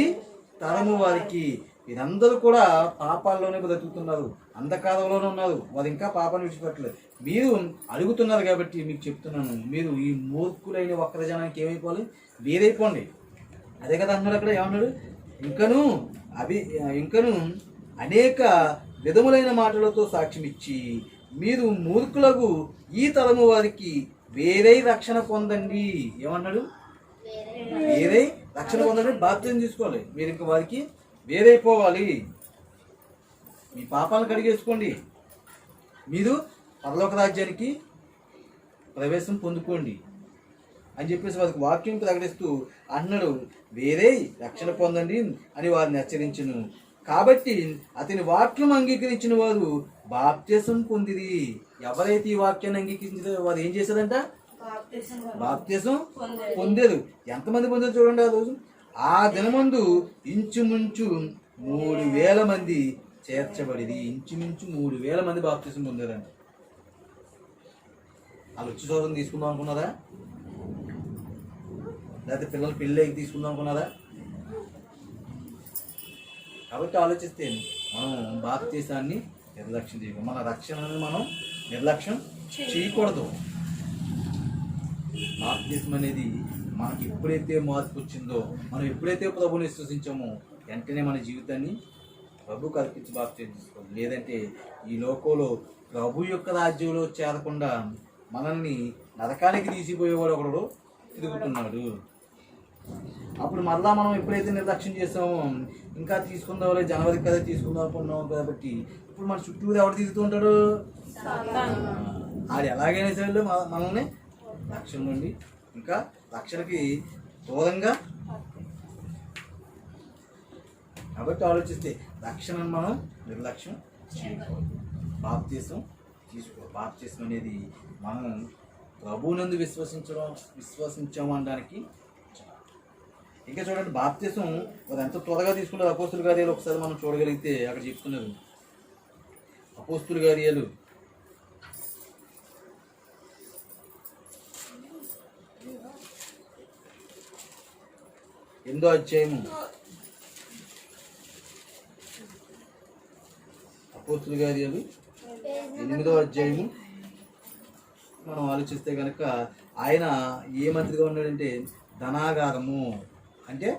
తరము వారికి, వీరందరూ కూడా పాపాల్లోనే బ్రతుకుతున్నారు, అంధకారంలోనే ఉన్నారు, వారు ఇంకా పాపాన్ని విడిచిపెట్టలేదు. మీరు అడుగుతున్నారు కాబట్టి మీకు చెప్తున్నాను, మీరు ఈ మూర్ఖులైన వక్ర జనానికి ఏమైపోవాలి? వేరైపోండి. అదే కదా అన్నాడు అక్కడ. ఏమన్నాడు? ఇంకను అనేక విధములైన మాటలతో సాక్ష్యం ఇచ్చి మీరు మూర్ఖులకు ఈ తరము వారికి వేరే రక్షణ పొందండి. ఏమన్నాడు? వేరే రక్షణ పొందండి. బాప్తిజం తీసుకోవాలి. మీరు ఇంకా వారికి వేరైపోవాలి. మీ పాపాలను కడిగేసుకోండి, మీరు పరలోక రాజ్యానికి ప్రవేశం పొందుకోండి అని చెప్పేసి వారికి వాక్యం ప్రకటిస్తూ అన్నాడు. వేరే రక్షణ పొందండి అని వారిని హెచ్చరించును. కాబట్టి అతని వాక్యం అంగీకరించిన వారు బాప్తిసం పొందిరి. ఎవరైతే ఈ వాక్యాన్ని అంగీకరించారో వారు ఏం చేశారంట? బాప్తిసం పొందారు. ఎంతమంది పొందారు చూడండి. ఆ రోజు ఆ దినమందు ఇంచుమించు 3,000 మంది చేర్చబడిది. ఇంచుమించు 3,000 మంది బాప్తిసం పొందారంట. వాళ్ళు వచ్చి చోదం తీసుకుందాం అనుకున్నారా? లేకపోతే పిల్లలు పెళ్ళికి తీసుకుందాం అనుకున్నారా? కాబట్టి ఆలోచిస్తే మనం బాప్తిసాన్ని నిర్లక్ష్యం చేయకూడదు. మన రక్షణని మనం నిర్లక్ష్యం చేయకూడదు. బాప్తిసం అనేది మనకి ఎప్పుడైతే మార్పు వచ్చిందో, మనం ఎప్పుడైతే ప్రభుని విశ్వసించామో వెంటనే మన జీవితాన్ని ప్రభు కల్పించి బాప్తిసం తీసుకోవాలి. లేదంటే ఈ లోకంలో ప్రభు యొక్క రాజ్యంలో చేరకుండా మనల్ని నరకానికి తీసిపోయేవాడు ఒకడు తిరుగుతున్నాడు. అప్పుడు మళ్ళా మనం ఎప్పుడైతే నిర్లక్ష్యం చేస్తామో, ఇంకా తీసుకుందాం జనవరికి కదా తీసుకుందాం అనుకున్నాం కాబట్టి ఇప్పుడు మన చుట్టూ ఎవరు తిరుగుతూ ఉంటాడు? ఆడు ఎలాగైనా సరే మనల్ని రక్షణ నుండి ఇంకా రక్షణకి దూరంగా. కాబట్టి ఆలోచిస్తే రక్షణను మనం నిర్లక్ష్యం చేయకూడదు. బాప్తిసం తీసుకోవాలి. బాప్తిసం అనేది మనం ప్రభువునందు విశ్వసించాము అనడానికి. ఇంకా చూడండి, బాప్తిసం వారు ఎంత త్వరగా తీసుకున్నారు. అపోస్తుల కార్యాలు ఒకసారి మనం చూడగలిగితే అక్కడ చెప్తున్నారు. అపోస్తుల కార్యాలు 8వ అధ్యాయము. అపోస్తుల కార్యాలు 8వ అధ్యాయము మనం ఆలోచిస్తే కనుక ఆయన ఏ మంత్రిగా ఉన్నాడంటే ధనాగారము. అంటే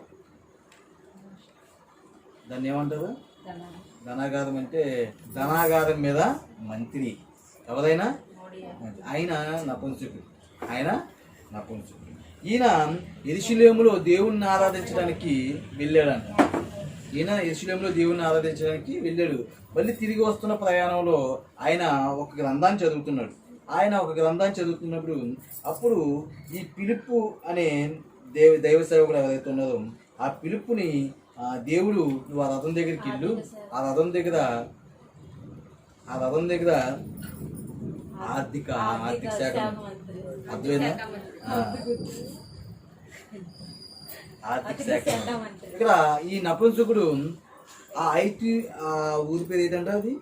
దాన్ని ఏమంటారు? ధనాగారం అంటే ధనాగారం మీద మంత్రి. ఎవరైనా ఆయన నపుంసకుడు. ఈయన యెరూషలేములో దేవుణ్ణి ఆరాధించడానికి వెళ్ళాడంట. ఈయన యెరూషలేములో దేవుణ్ణి ఆరాధించడానికి వెళ్ళాడు. మళ్ళీ తిరిగి వస్తున్న ప్రయాణంలో ఆయన ఒక గ్రంథాన్ని చదువుతున్నాడు. చదువుతున్నప్పుడు అప్పుడు ఈ పిలుపు అనే దైవ సేవకుడు ఎవరైతే ఉన్నారో ఆ పిలుపుని దేవుడు నువ్వు ఆ రథం దగ్గరికి వెళ్ళు, ఆ రథం దగ్గర ఆర్థిక శాఖ అర్థమైనా ఆర్థిక శాఖ ఇక్కడ ఈ నపుంసకుడు ఆ ఊరి పేరు ఏంటంటే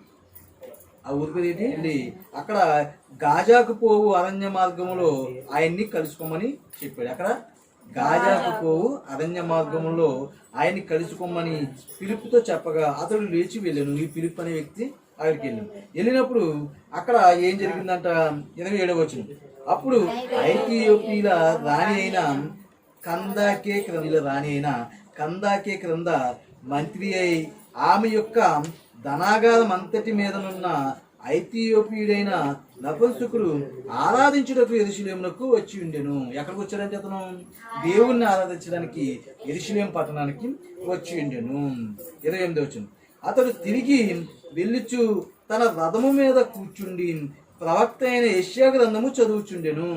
ఆ ఊరి పేరు ఏంటి అక్కడ గాజాకు పోవు అరణ్య మార్గంలో ఆయన్ని కలుసుకోమని చెప్పాడు. అక్కడ గాజాకు పోవు అరణ్య మార్గంలో ఆయన్ని కలుసుకోమని పిలుపుతో చెప్పగా అతడు లేచి వెళ్ళాను. ఈ పిలుపు అనే వ్యక్తి అక్కడికి వెళ్ళినప్పుడు అక్కడ ఏం జరిగిందంట 27వ వచనం. అప్పుడు ఐథియోపియా రాణి అయిన కందాకే క్రింద మంత్రి అయి ఆమె యొక్క ధనాగారం అంతటి మీదనున్న ఐథియోపియుడైన నపుంసకుడు ఆరాధించుటకు యెరూషలేమునకు వచ్చి ఉండెను. ఎక్కడికి వచ్చాడంటే అతను దేవుణ్ణి ఆరాధించడానికి యెరూషలేము పట్టణానికి వచ్చి ఉండెను. 28వ వచనం. అతడు తిరిగి వెళ్ళుచు తన రథము మీద కూర్చుండి ప్రవక్త అయిన యెషయా గ్రంథము చదువుచుండెను.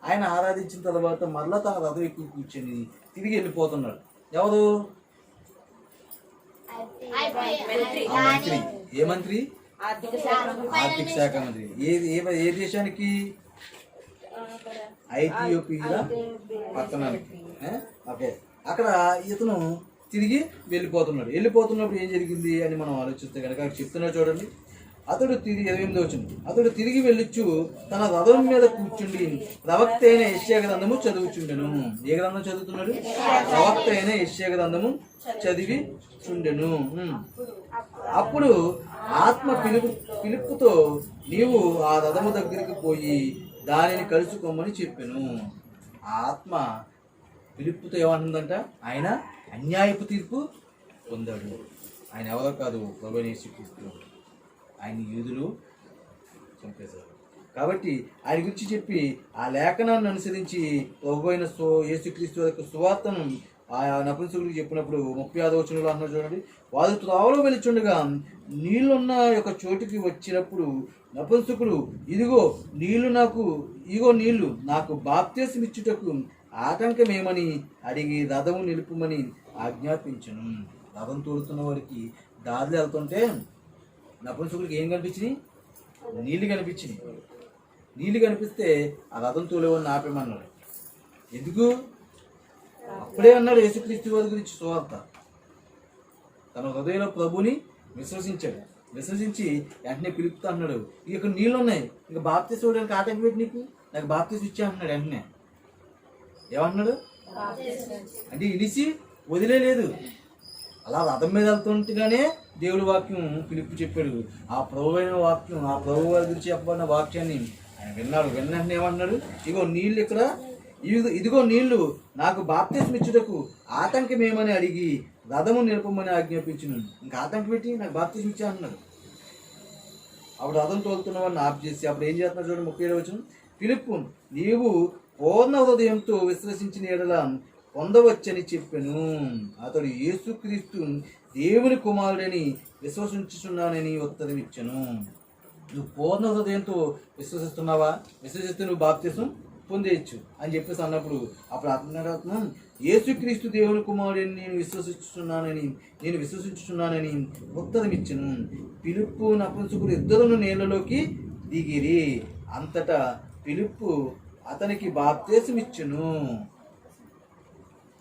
ఆయన ఆరాధించిన తర్వాత మరలా తన రథం ఎక్కువ కూర్చొని తిరిగి వెళ్ళిపోతున్నాడు. ఎవరు? మంత్రి. ఏ మంత్రి? ఆర్థిక శాఖ మంత్రి. ఏ దేశానికి? ఐథియోపియా పట్టణానికి. ఓకే. అక్కడ ఇతను తిరిగి వెళ్ళిపోతున్నప్పుడు ఏం జరిగింది అని మనం ఆలోచిస్తే కనుక చెప్తున్నా చూడండి. అతడు 28వ వచనం. అతడు తిరిగి వెళ్ళొచ్చు తన రథం మీద కూర్చుండి ప్రవక్త అయిన యెషయా గ్రంథము చదువుచుండెను. ఏ గ్రంథం చదువుతున్నాడు? ప్రవక్త అయిన యెషయా గ్రంథము చదివి చుండెను. అప్పుడు ఆత్మ పిలుపుతో నీవు ఆ రథము దగ్గరికి పోయి దానిని కలుసుకోమని చెప్పాను. ఆత్మ పిలుపుతో ఏమంటుందంట? ఆయన అన్యాయపు తీర్పు పొందాడు. ఆయన ఎవరో కాదు, ప్రభువైన యేసుక్రీస్తు. ఆయన యూదులు చంపేశారు. కాబట్టి ఆయన గురించి చెప్పి ఆ లేఖనాన్ని అనుసరించి ప్రభువైన యేసుక్రీస్తు యొక్క సువార్తను ఆ నపుంసకుడికి చెప్పినప్పుడు 35వ వచనంలో అన్నారు చూడండి. వారు త్రోవలో వెళుచుండగా నీళ్లున్న యొక్క చోటుకి వచ్చినప్పుడు నపుంసకుడు ఇదిగో నీళ్లు నాకు బాప్తిసం ఇచ్చుటకు ఆటంకమేమని అడిగి రథము నిలుపుమని ఆజ్ఞాపించను. రథం తోలుతున్న వారికి దారిలో వెళ్తుంటే నపుంసకుడికి ఏం కనిపించినాయి? నీళ్లు కనిపించినాయి. నీళ్లు కనిపిస్తే ఆ రథం తోలేవాడిని ఆపేమన్నాడు. ఎందుకు? అప్పుడే అన్నాడు యేసుక్రీస్తు వారి గురించి సువార్త. తన హృదయంలో ప్రభుని విశ్వసించి వెంటనే పిలుపుతా అన్నాడు. ఇక్కడ నీళ్ళు ఉన్నాయి, ఇక బాప్తీసం ఇవ్వడానికి ఆటంకం పెట్టి నీకు, నాకు బాప్తీసం ఇచ్చే అంటున్నాడు. వెంటనే ఏమంటున్నాడు అంటే ఇలిసి వదిలేదు. అలా రథం మీద వెళ్తుంటేగానే దేవుడి వాక్యం పిలుపు చెప్పాడు. ఆ ప్రభు అయిన వాక్యం, ఆ ప్రభు వారి గురించి చెప్పబడిన వాక్యాన్ని ఆయన విన్నాడు. వెంటనే ఏమన్నాడు? ఇదిగో నీళ్లు నాకు బాప్తిస్మం ఇచ్చుటకు ఆటంకం ఏమని అడిగి రథము నిలపమని ఆజ్ఞాపించును. ఇంకా ఆటంకం పెట్టి నాకు బాప్తిస్మం ఇచ్చా అన్నాడు. అప్పుడు రథం తోలుతున్న వాడిని ఆఫ్ చేసి అప్పుడు ఏం చేస్తున్నాడు చూడండి. 37వ వచనం. పిలుపు నీవు పూర్ణ హృదయంతో విశ్వసించిన ఎడల పొందవచ్చని చెప్పాను. అతడు యేసుక్రీస్తు దేవుని కుమారుడని విశ్వసించుచున్నానని ఉత్తరం ఇచ్చాను. నువ్వు పూర్ణ హృదయంతో విశ్వసిస్తున్నావా? విశ్వసిస్తే నువ్వు బాప్తిస్మం పొందేయచ్చు అని చెప్పేసి అన్నప్పుడు అప్పుడు అతను యేసుక్రీస్తు దేవుని కుమారుడని నేను విశ్వసించుచున్నానని ఉత్తరం ఇచ్చాను. పిలుపు నపుంసకుడు ఇద్దరును నీళ్లలోకి దిగిరి. అంతటా పిలుపు అతనికి బాప్తిస్మం ఇచ్చెను.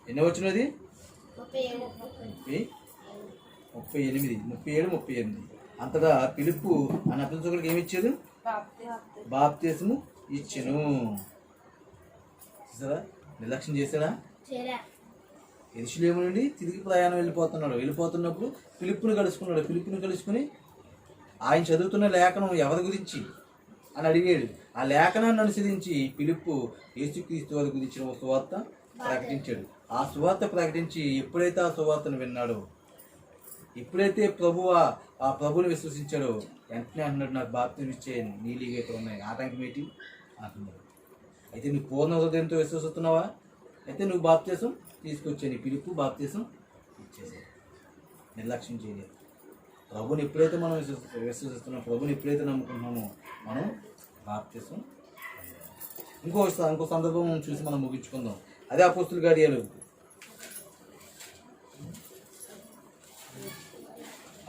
ఎన్ని వచ్చినది? 37. అంతటా పిలుపు ఆ నపుంసకుడికి ఏమి ఇచ్చాడు? బాప్తిస్మం ఇచ్చెను. చూసారా? నిర్లక్ష్యం చేశాడా? యెరూషలేము నుండి తిరిగి ప్రయాణం వెళ్ళిపోతున్నప్పుడు పిలుపుని కలుసుకుని ఆయన చదువుతున్న లేఖనం ఎవరి గురించి అని అడిగాడు. ఆ లేఖనాన్ని అనుసరించి పిలుపు యేసుక్రీస్తు వారి గురించిన ఒక సువార్త ప్రకటించాడు. ఆ సువార్త ప్రకటించి ఎప్పుడైతే ఆ సువార్తను విన్నాడో, ఎప్పుడైతే ఆ ప్రభుని విశ్వసించాడో వెంటనే అన్నాడు, నాకు బాప్తిస్మం ఇచ్చే నీళ్ళు ఇక్కడ ఉన్నాయి, ఆటంకం ఏంటి అంటున్నాడు. అయితే నువ్వు పూర్ణ హృదయంతో విశ్వసిస్తున్నావా? అయితే నువ్వు బాప్తీసం తీసుకొచ్చే నీ పిలుపు బాప్తీసం ఇచ్చేసే, నిర్లక్ష్యం చేయలేదు. ప్రభుని ఎప్పుడైతే మనం విశ్వసిస్తున్నాం, ప్రభుని ఎప్పుడైతే నమ్ముకుంటున్నామో మనం బాప్తీసం. ఇంకో సందర్భం చూసి మనం ముగించుకుందాం. అదే అపోస్తుల కార్యాలు,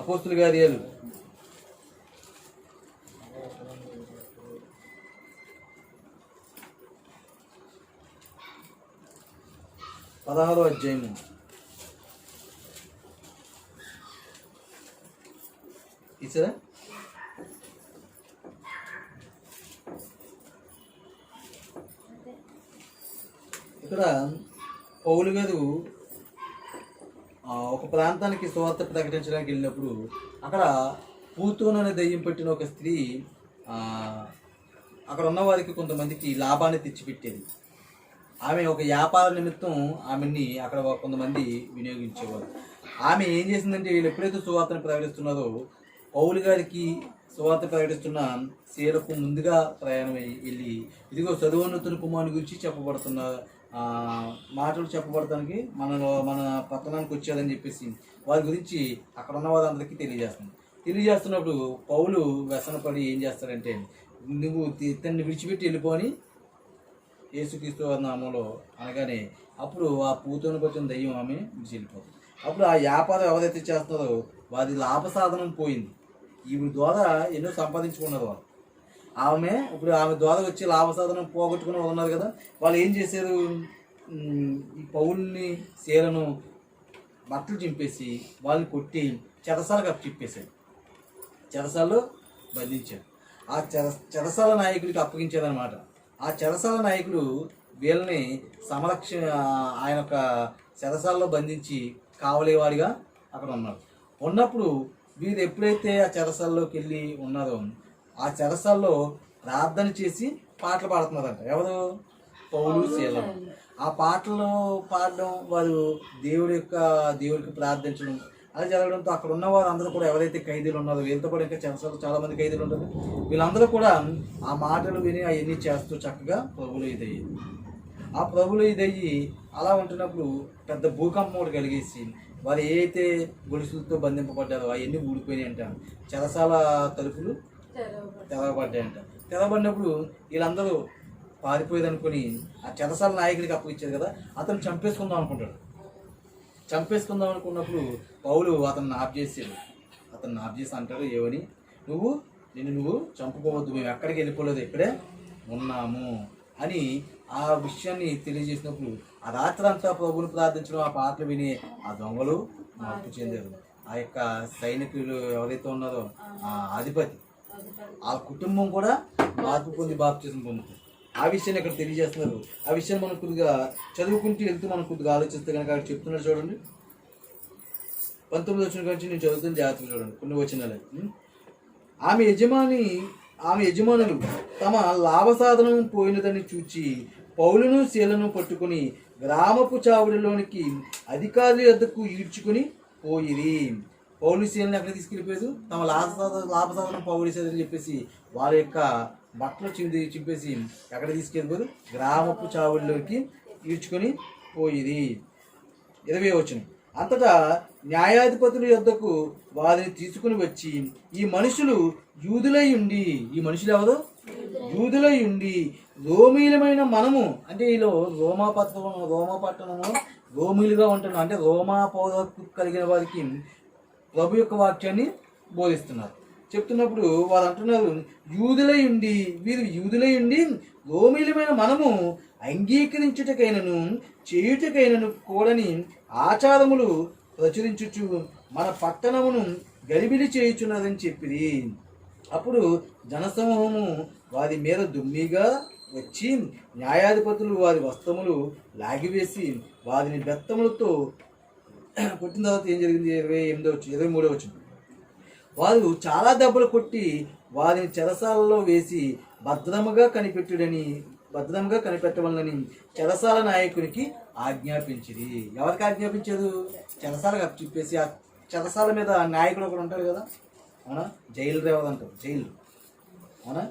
అపోస్తుల కార్యాలు 16వ అధ్యాయము. ఇచ్చారా? ఇక్కడ పౌలు గారు ఒక ప్రాంతానికి సువార్త ప్రకటించడానికి వెళ్ళినప్పుడు అక్కడ పూతోను అనే దయ్యం పెట్టిన ఒక స్త్రీ అక్కడ ఉన్న వారికి కొంతమందికి లాభాన్ని తెచ్చిపెట్టేది. ఆమె ఒక వ్యాపార నిమిత్తం ఆమెని అక్కడ కొంతమంది వినియోగించేవారు. ఆమె ఏం చేసిందంటే, వీళ్ళు ఎప్పుడైతే సువార్తను ప్రకటిస్తున్నారో పౌలు గారికి సువార్త ప్రకటిస్తున్న శీలకు ముందుగా ప్రయాణం వెళ్ళి, ఇదిగో చదువున్నతుని కుమారుని గురించి చెప్పబడుతున్న మాటలు చెప్పబడటానికి మన పట్టణానికి వచ్చాదని చెప్పేసి వారి గురించి అక్కడ ఉన్న వారందరికీ తెలియజేస్తున్నప్పుడు పౌలు వ్యసనపడి ఏం చేస్తాడంటే, నువ్వు ఇతన్ని విడిచిపెట్టి వెళ్ళిపోని యేసుక్రీస్తు నామంలో అనగానే అప్పుడు ఆ పూతోని వచ్చిన దయ్యం ఆమె విడిచి వెళ్ళిపోతుంది. అప్పుడు ఆ వ్యాపారం ఎవరైతే చేస్తున్నారో వారి లాభ సాధనం పోయింది. ఈవిడ ద్వారా ఎన్నో సంపాదించుకున్నారు వాళ్ళు. ఇప్పుడు ఆమె ద్వారా వచ్చే లాభ సాధనం పోగొట్టుకుని ఉన్నారు కదా, వాళ్ళు ఏం చేశారు, ఈ పౌల్ని శీలను బట్టలు చింపేసి వాళ్ళని కొట్టి చెరసాలకు అప్పచెప్పేశారు, చెరసాల్లో బంధించారు. ఆ చెరసాల నాయకుడికి అప్పగించారనమాట. ఆ చెరసాల నాయకుడు వీళ్ళని ఆయన యొక్క చెరసాల్లో బంధించి కావలేవాడిగా అక్కడ ఉన్నారు. ఉన్నప్పుడు వీరు ఎప్పుడైతే ఆ చెరసాల్లోకి వెళ్ళి ఉన్నారో ఆ చెరసాల్లో ప్రార్థన చేసి పాటలు పాడుతున్నారంట. ఎవరు? పౌలు శీలం. ఆ పాటలు పాడడం, వారు దేవుడికి ప్రార్థించడం అలా జరగడంతో అక్కడ ఉన్నవారు అందరూ కూడా ఎవరైతే ఖైదీలు ఉన్నారో, వీళ్ళతో కూడా ఇంకా చెరసాలు చాలా మంది ఖైదీలు ఉంటారు, వీళ్ళందరూ కూడా ఆ మాటలు విని అవన్నీ చేస్తూ చక్కగా ప్రభులు ఇదయ్యి అలా ఉంటున్నప్పుడు పెద్ద భూకంపం ఒకటి కలిగేసి వారు ఏ అయితే గొలుసులతో బంధింపబడ్డారో అవన్నీ ఊడిపోయినాయి అంట. చెరసాల తలుపులు తెరవబడ్డాయంట. తెరవబడినప్పుడు వీళ్ళందరూ పారిపోయేది అనుకుని ఆ చెరసాల నాయకుడికి అప్పగిచ్చారు కదా, అతను చంపేసుకుందాం అనుకున్నప్పుడు పౌలు అతన్ని ఆఫ్ చేసి అంటాడు, ఏమని, నువ్వు చంపుకోవద్దు, మేము ఎక్కడికి వెళ్ళిపోలేదు, ఇక్కడే ఉన్నాము అని ఆ విషయాన్ని తెలియజేసినప్పుడు ఆ రాత్రి అంతా ప్రభువుని ప్రార్థించడం, ఆ పాటలు విని ఆ దొంగలు మార్పు చెందారు. ఆ యొక్క సైనికులు ఎవరైతే ఉన్నారో ఆ అధిపతి, ఆ కుటుంబం కూడా మార్పు పొంది బాప్తిసం పొందుతుంది. ఆ విషయాన్ని ఇక్కడ తెలియజేస్తున్నారు. ఆ విషయాన్ని మనం కొద్దిగా చదువుకుంటూ వెళ్తూ మనం కొద్దిగా ఆలోచిస్తే కనుక అక్కడ చెప్తున్నారు చూడండి. 19 వచ్చిన నుంచి నేను చదువుతున్న జాగ్రత్తగా చూడండి, కొన్ని వచనాలు. ఆమె యజమానులు తమ లాభసాధనం పోయినదని చూచి పౌలును శీలను పట్టుకుని గ్రామపు చావుడిలోనికి అధికారుల యొద్దకు ఈడ్చుకుని పోయిరి. పౌలు శీలను ఎక్కడ తీసుకెళ్ళిపోయారు? తమ లాభసాధనం పౌరుసేదని చెప్పేసి వారి యొక్క బట్టలు చింపేసి ఎక్కడ తీసుకెళ్ళిపోయారు? గ్రామపు చావుడిలోకి ఈడ్చుకొని పోయిరి. 20వ వచనం. అంతటా న్యాయాధిపతుల యొద్దకు వారిని తీసుకుని వచ్చి, ఈ మనుషులు ఎవరు? యూదులై ఉండి రోమీలమైన మనము, అంటే వీళ్ళు రోమా పట్టణము రోమీలుగా ఉంటున్నాం, అంటే రోమా పౌరత్వం కలిగిన వారికి ప్రభు యొక్క వాక్యాన్ని బోధిస్తున్నారు. చెప్తున్నప్పుడు వారు అంటున్నారు, వీరు యూదులై ఉండి రోమీలమైన మనము అంగీకరించుటకైనను చేయుటకైనను కూడని ఆచారములు ప్రచురించుచు మన పట్టణమును గలిబిలి చేయుచున్నదని చెప్పిరి. అప్పుడు జనసమూహము వారి మీద దుమ్మిగా వచ్చి న్యాయాధిపతులు వారి వస్త్రములు లాగివేసి వారిని బెత్తములతో కొట్టిన తర్వాత ఏం జరిగింది? 23వ వచనం. వారు చాలా దెబ్బలు కొట్టి వారిని చెరసాలలో వేసి భద్రముగా కనిపెట్టవాలని చెరసాల నాయకునికి ఆజ్ఞాపించింది. ఎవరికి ఆజ్ఞాపించారు? చెరసాలకు చెప్పేసి ఆ చెరసాల మీద నాయకుడు ఒకడు ఉంటాడు కదా, అవునా, జైలు రేవదంటారు, జైలు, అవునా,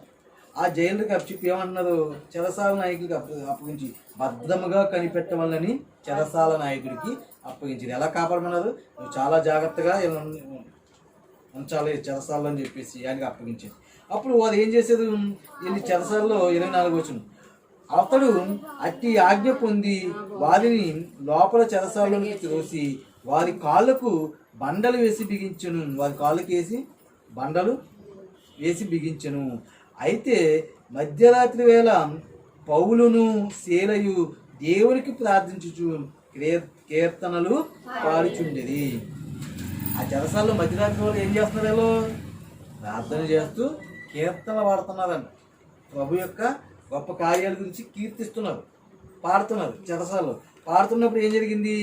ఆ జైలుకి అప్పచెప్పి ఏమన్నారు, చెరసాల నాయకుడికి అప్పగించి భద్రముగా కనిపెట్టవాలని చెరసాల నాయకుడికి అప్పగించింది. ఎలా కాపాడమన్నారు, నువ్వు చాలా జాగ్రత్తగా ఉంచాలి చెరసాలలో అని చెప్పేసి ఆయనకి అప్పగించింది. అప్పుడు వారు ఏం చేశారు, వీళ్ళు చెరసాలలో 24 వచ్చిన అతడు అట్టి ఆజ్ఞ పొంది వారిని లోపల చెరసాలలోకి త్రోసి వారి కాళ్ళకు బండలు వేసి బిగించెను. వారి కాళ్ళకి వేసి బండలు వేసి బిగించెను. అయితే మధ్యరాత్రి వేళ పౌలును శీలయు దేవునికి ప్రార్థించుచు కీర్తనలు పాడుచుండేది. ఆ చెరసాల్లో మధ్యరాత్రి వేళ ఏం చేస్తున్నారు, వీళ్ళు ప్రార్థన చేస్తూ కీర్తనలు పాడుతున్నారంట. ప్రభు యొక్క గొప్ప కార్యాల గురించి కీర్తిస్తున్నారు, పాడుతున్నారు. చెరసాల్లో పాడుతున్నప్పుడు ఏం జరిగింది,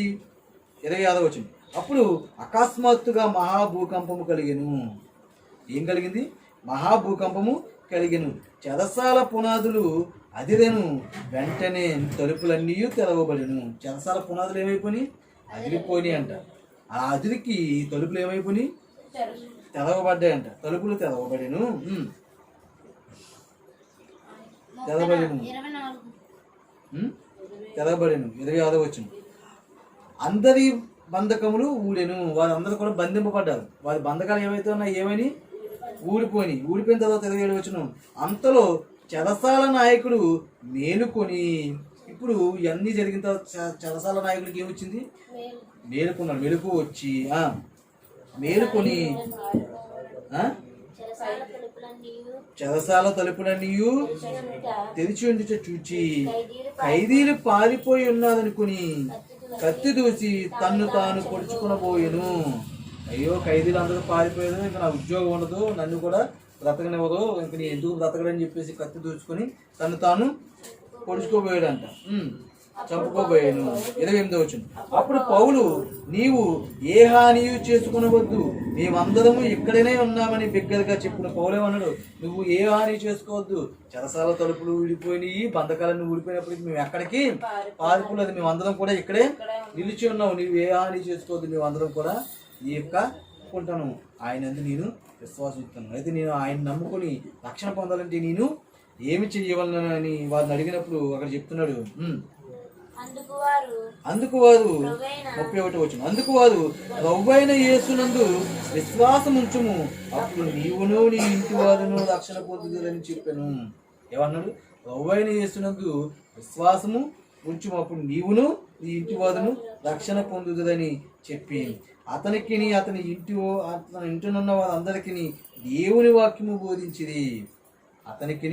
26 వచ్చింది. అప్పుడు అకస్మాత్తుగా మహాభూకంపము కలిగెను. ఏం కలిగింది, మహాభూకంపము కలిగెను. చెరసాల పునాదులు అదిరెను, వెంటనే తలుపులన్నీ తెరవబడెను. చెరసాల పునాదులు ఏమైపోయినాయి, అదిరిపోయినాయి అంట. ఆ అదిరికి తలుపులు ఏమైపోయినాయి, తెరవబడ్డాయంట. తలుపులు తెరవబడెను. తెరవబడెను 26 వచ్చింది. అందరి బంధకములు ఊడెను. వారందరూ కూడా బంధింపబడ్డారు. వారి బంధకాలు ఏవైతే ఉన్నాయో ఏమని ఊడిపోయినాయి. ఊడిపోయిన తర్వాత 27 వచ్చిన అంతలో చెరసాల నాయకుడు మేలుకొని, ఇప్పుడు ఇవన్నీ జరిగిన తర్వాత చెరసాల నాయకుడికి ఏమొచ్చింది, మేలుకున్నాడు. మెలకు వచ్చి మేలుకొని చెరసాల తలుపులన్నీ తెరిచి ఉండి చూచి ఖైదీలు పారిపోయి ఉన్నారనుకుని కత్తి దూసి తన్ను తాను పొడుచుకునబోయెను. అయ్యో, ఖైదీలు అందరూ పారిపోయారు, ఇంకా నా ఉద్యోగం ఉండదు, నన్ను కూడా బ్రతకనివ్వదు, ఇంక నేను ఎందుకు బ్రతకడని చెప్పేసి కత్తి దూచుకొని తను తాను పొడుచుకోబోయాడంట, చంపుకోబోయాను. 28 వచ్చింది. అప్పుడు పౌలు, నీవు ఏ హానియు చేసుకునవద్దు, మేమందరము ఇక్కడనే ఉన్నామని బిగ్గరగా చెప్పిన పౌలు ఏమన్నాడు, నువ్వు ఏ హాని చేసుకోవద్దు. చెరసాల తలుపులు ఊడిపోయినాయి, బంధకాలన్నీ ఊడిపోయినప్పటికీ మేము ఎక్కడికి పారిపోలేదు, మేమందరం కూడా ఇక్కడే నిలిచి ఉన్నావు. నువ్వు ఏ హాని చేసుకోవద్దు, మేమందరం కూడా ఈ యొక్క ఉంటాను. ఆయన నేను విశ్వాసం ఇస్తాను. అయితే నేను ఆయన నమ్ముకొని రక్షణ పొందాలంటే నేను ఏమి చెయ్యవలనని వారిని అడిగినప్పుడు అక్కడ చెప్తున్నాడు. అందుకు వారు 31 వచ్చిన అందుకు వారు ప్రభువైన యేసునందు విశ్వాసం ఉంచుము, అప్పుడు నీవును నీ ఇంటి వారును రక్షణ పొందుదురని చెప్పాను. ఏమన్నాడు, ప్రభువైన యేసునందు విశ్వాసము ఉంచుము, అప్పుడు నీవును నీ ఇంటి వారును రక్షణ పొందుదురని చెప్పి అతనికి అతని ఇంటినున్న వారందరికీ దేవుని వాక్యము బోధించింది. అతనికి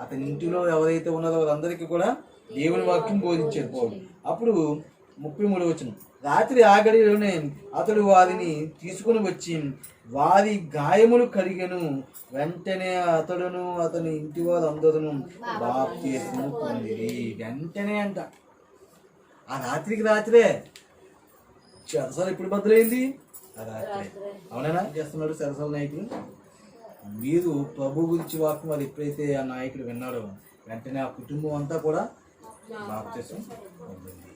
అతని ఇంటిలో ఎవరైతే ఉన్నారో వారందరికీ కూడా దేవుని వాక్యం బోధించారు పౌలు. అప్పుడు 33 వచ్చిన రాత్రి ఆగడిలోనే అతడు వారిని తీసుకుని వచ్చి వారి గాయములు కడిగెను. వెంటనే అతడును అతని ఇంటి వారందరూ బాప్తిస్మము పొందిరి. వెంటనే అంట, ఆ రాత్రికి రాత్రే. చెరసాల ఎప్పుడు బదులైంది, ఆ రాత్రే. అవునా చేస్తున్నాడు చెరసాల నాయకుడు. మీరు ప్రభు గురించి వాక్యం అది ఎప్పుడైతే ఆ నాయకుడు విన్నాడో వెంటనే ఆ కుటుంబం అంతా కూడా బాప్తిసం పొందింది.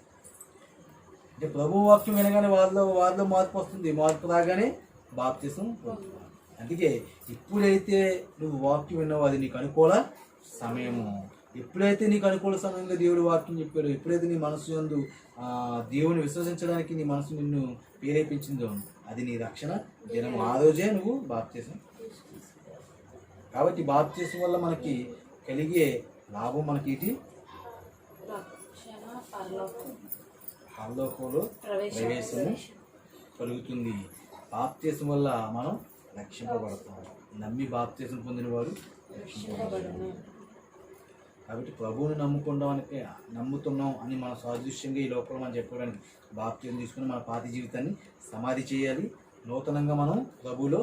అంటే ప్రభు వాక్యం వినగానే వారిలో మార్పు వస్తుంది. మార్పు రాగానే బాప్తిసం పొందుతుంది. అందుకే ఎప్పుడైతే నువ్వు వాక్యం విన్నావో అది నీకు అనుకూల సమయము. ఎప్పుడైతే నీకు అనుకూల సమయంలో దేవుడు వాక్యం చెప్పాడు, ఎప్పుడైతే నీ మనసు యందు దేవుని విశ్వసించడానికి నీ మనసు నిన్ను ప్రేరేపించిందో అది నీ రక్షణ దినం. ఆ రోజే నువ్వు బాప్తిసం. కాబట్టి బాప్తిసం వల్ల మనకి కలిగే లాభం మనకి ఇది పరలోకంలో ప్రవేశము కలుగుతుంది. బాప్తిసం వల్ల మనం రక్షింపబడతాం. నమ్మి బాప్తిసం పొందిన వారు రక్షింపబడతారు. కాబట్టి ప్రభువుని నమ్ముతున్నాం అని మన సాదృశ్యంగా ఈ లోపల మనం చెప్పుకోవడానికి బాప్తిసం తీసుకుని మన పాత జీవితాన్ని సమాధి చేయాలి. నూతనంగా మనం ప్రభువులో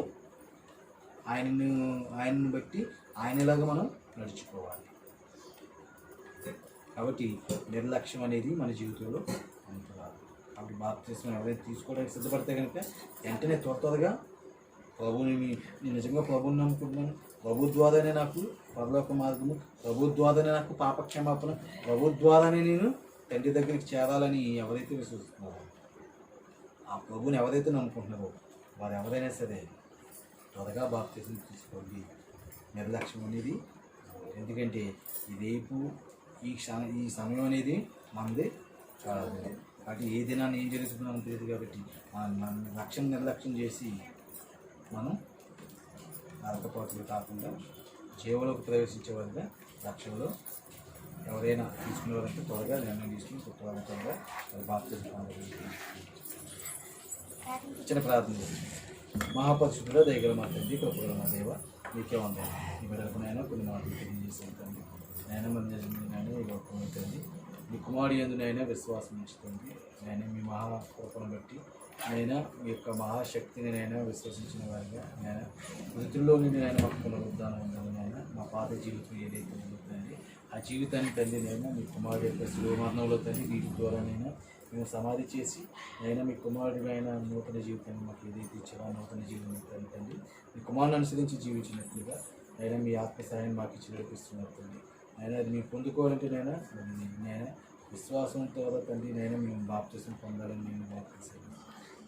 ఆయనను బట్టి ఆయనలాగా మనం నడుచుకోవాలి. కాబట్టి నిర్లక్ష్యం అనేది మన జీవితంలో ఉంటున్నారు. కాబట్టి బాప్తిసం ఎవరైతే తీసుకోవడానికి సిద్ధపడితే కనుక వెంటనే త్వరగా ప్రభువుని నేను నిజంగా ప్రభువుని నమ్ముకుంటున్నాను, ప్రభు ద్వారానే నాకు పరలోక మార్గము, ప్రభు ద్వారానే నాకు పాపక్షమాపణ, ప్రభు ద్వారానే నేను తండ్రి దగ్గరికి చేరాలని ఎవరైతే విశ్వసిస్తున్నారో, ఆ ప్రభువుని ఎవరైతే నమ్ముకుంటున్నారో వారు ఎవరైనా సరే త్వరగా బాప్తిసం తీసుకోండి. నిర్లక్ష్యం అనేది ఎందుకంటే ఈ రేపు ఈ సమయం అనేది మనది కాదు. కాబట్టి ఏ దినాన్ని ఏం జరుగుతుందో మనకు తెలియదు. కాబట్టి మన రక్షణ నిర్లక్ష్యం చేసి మనం నరకపాటులు కాకుండా జీవంలోకి ప్రవేశించే వారిగా రక్షణలో ఎవరైనా తీసుకునేవారంటే త్వరగా నిర్ణయం తీసుకుని త్వరగా బాప్తిజం చిన్న ప్రార్థన చేసి మహాపరిశుద్ధుడా దయగల మా తండ్రి కృపగల మా దేవ మీకే వందాలి. ఈ బిడ్డలకునైనా కొన్ని మాటలు తెలియజేసాను తండ్రి. నైనా మన నిజమైనా ఈ లోకం తండ్రి మీ కుమారుడు యందునైనా విశ్వాసం ఉంచుతుంది. నేను మీ మహాకృపను బట్టి నైనా మీ యొక్క మహాశక్తిని నైనా విశ్వసించిన వారిగా నేను మృతుల్లో నుండి నైనా మాకు పునరుద్ధానం ఉందని నైనా మా పాత జీవితం ఏదైతే ఉంటుందండి ఆ జీవితాన్ని తండ్రి నైనా మీ కుమారుడు యొక్క శిలువ మరణంలో తండ్రి వీటి ద్వారానైనా మేము సమాధి చేసి నైనా మీ కుమారుడినైనా నూతన జీవితాన్ని మాకు ఏదైతే ఇచ్చారో ఆ నూతన జీవితం తండ్రి మీ కుమారుని అనుసరించి జీవించినట్లుగా నైనా మీ ఆత్మ సహాయాన్ని మాకు ఇచ్చి నడిపిస్తున్నారు తండ్రి. నైనా అది మేము పొందుకోవాలంటే నైనా విశ్వాసంతో తండ్రి నైనా మేము బాప్తిసం పొందాలని నేను బాప్తిస్తాను.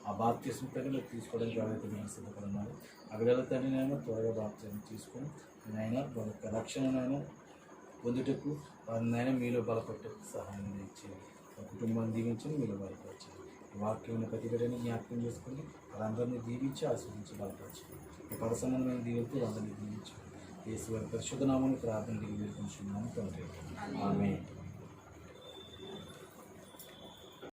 ఆ బాప్తిసం తండ్రి మీరు తీసుకోవడానికి ఎవరైతే మేము సిద్ధపడున్నారు అవిడల తండ్రి నైనా త్వరగా బాప్తిసం తీసుకొని నైనా వాళ్ళ యొక్క రక్షణనైనా పొందుటకు వారినైనా మీలో బలపట్టకు సహాయం ఇచ్చేది. కుటుంబాన్ని దీవించండి, మీలో బలపరచండి. వాక్యం ప్రతి బిడ్డని జ్ఞాపకం చేసుకుని వారందరినీ దీవించి ఆస్వాదించి బలపరచండి. ఈ పద సంబంధమైన దీవులతో అందరినీ దీవించండి. యేసు వారి పరిశుద్ధ నామమును ప్రార్థన వేడుకుంటున్నాము తండ్రి. ఆమేన్.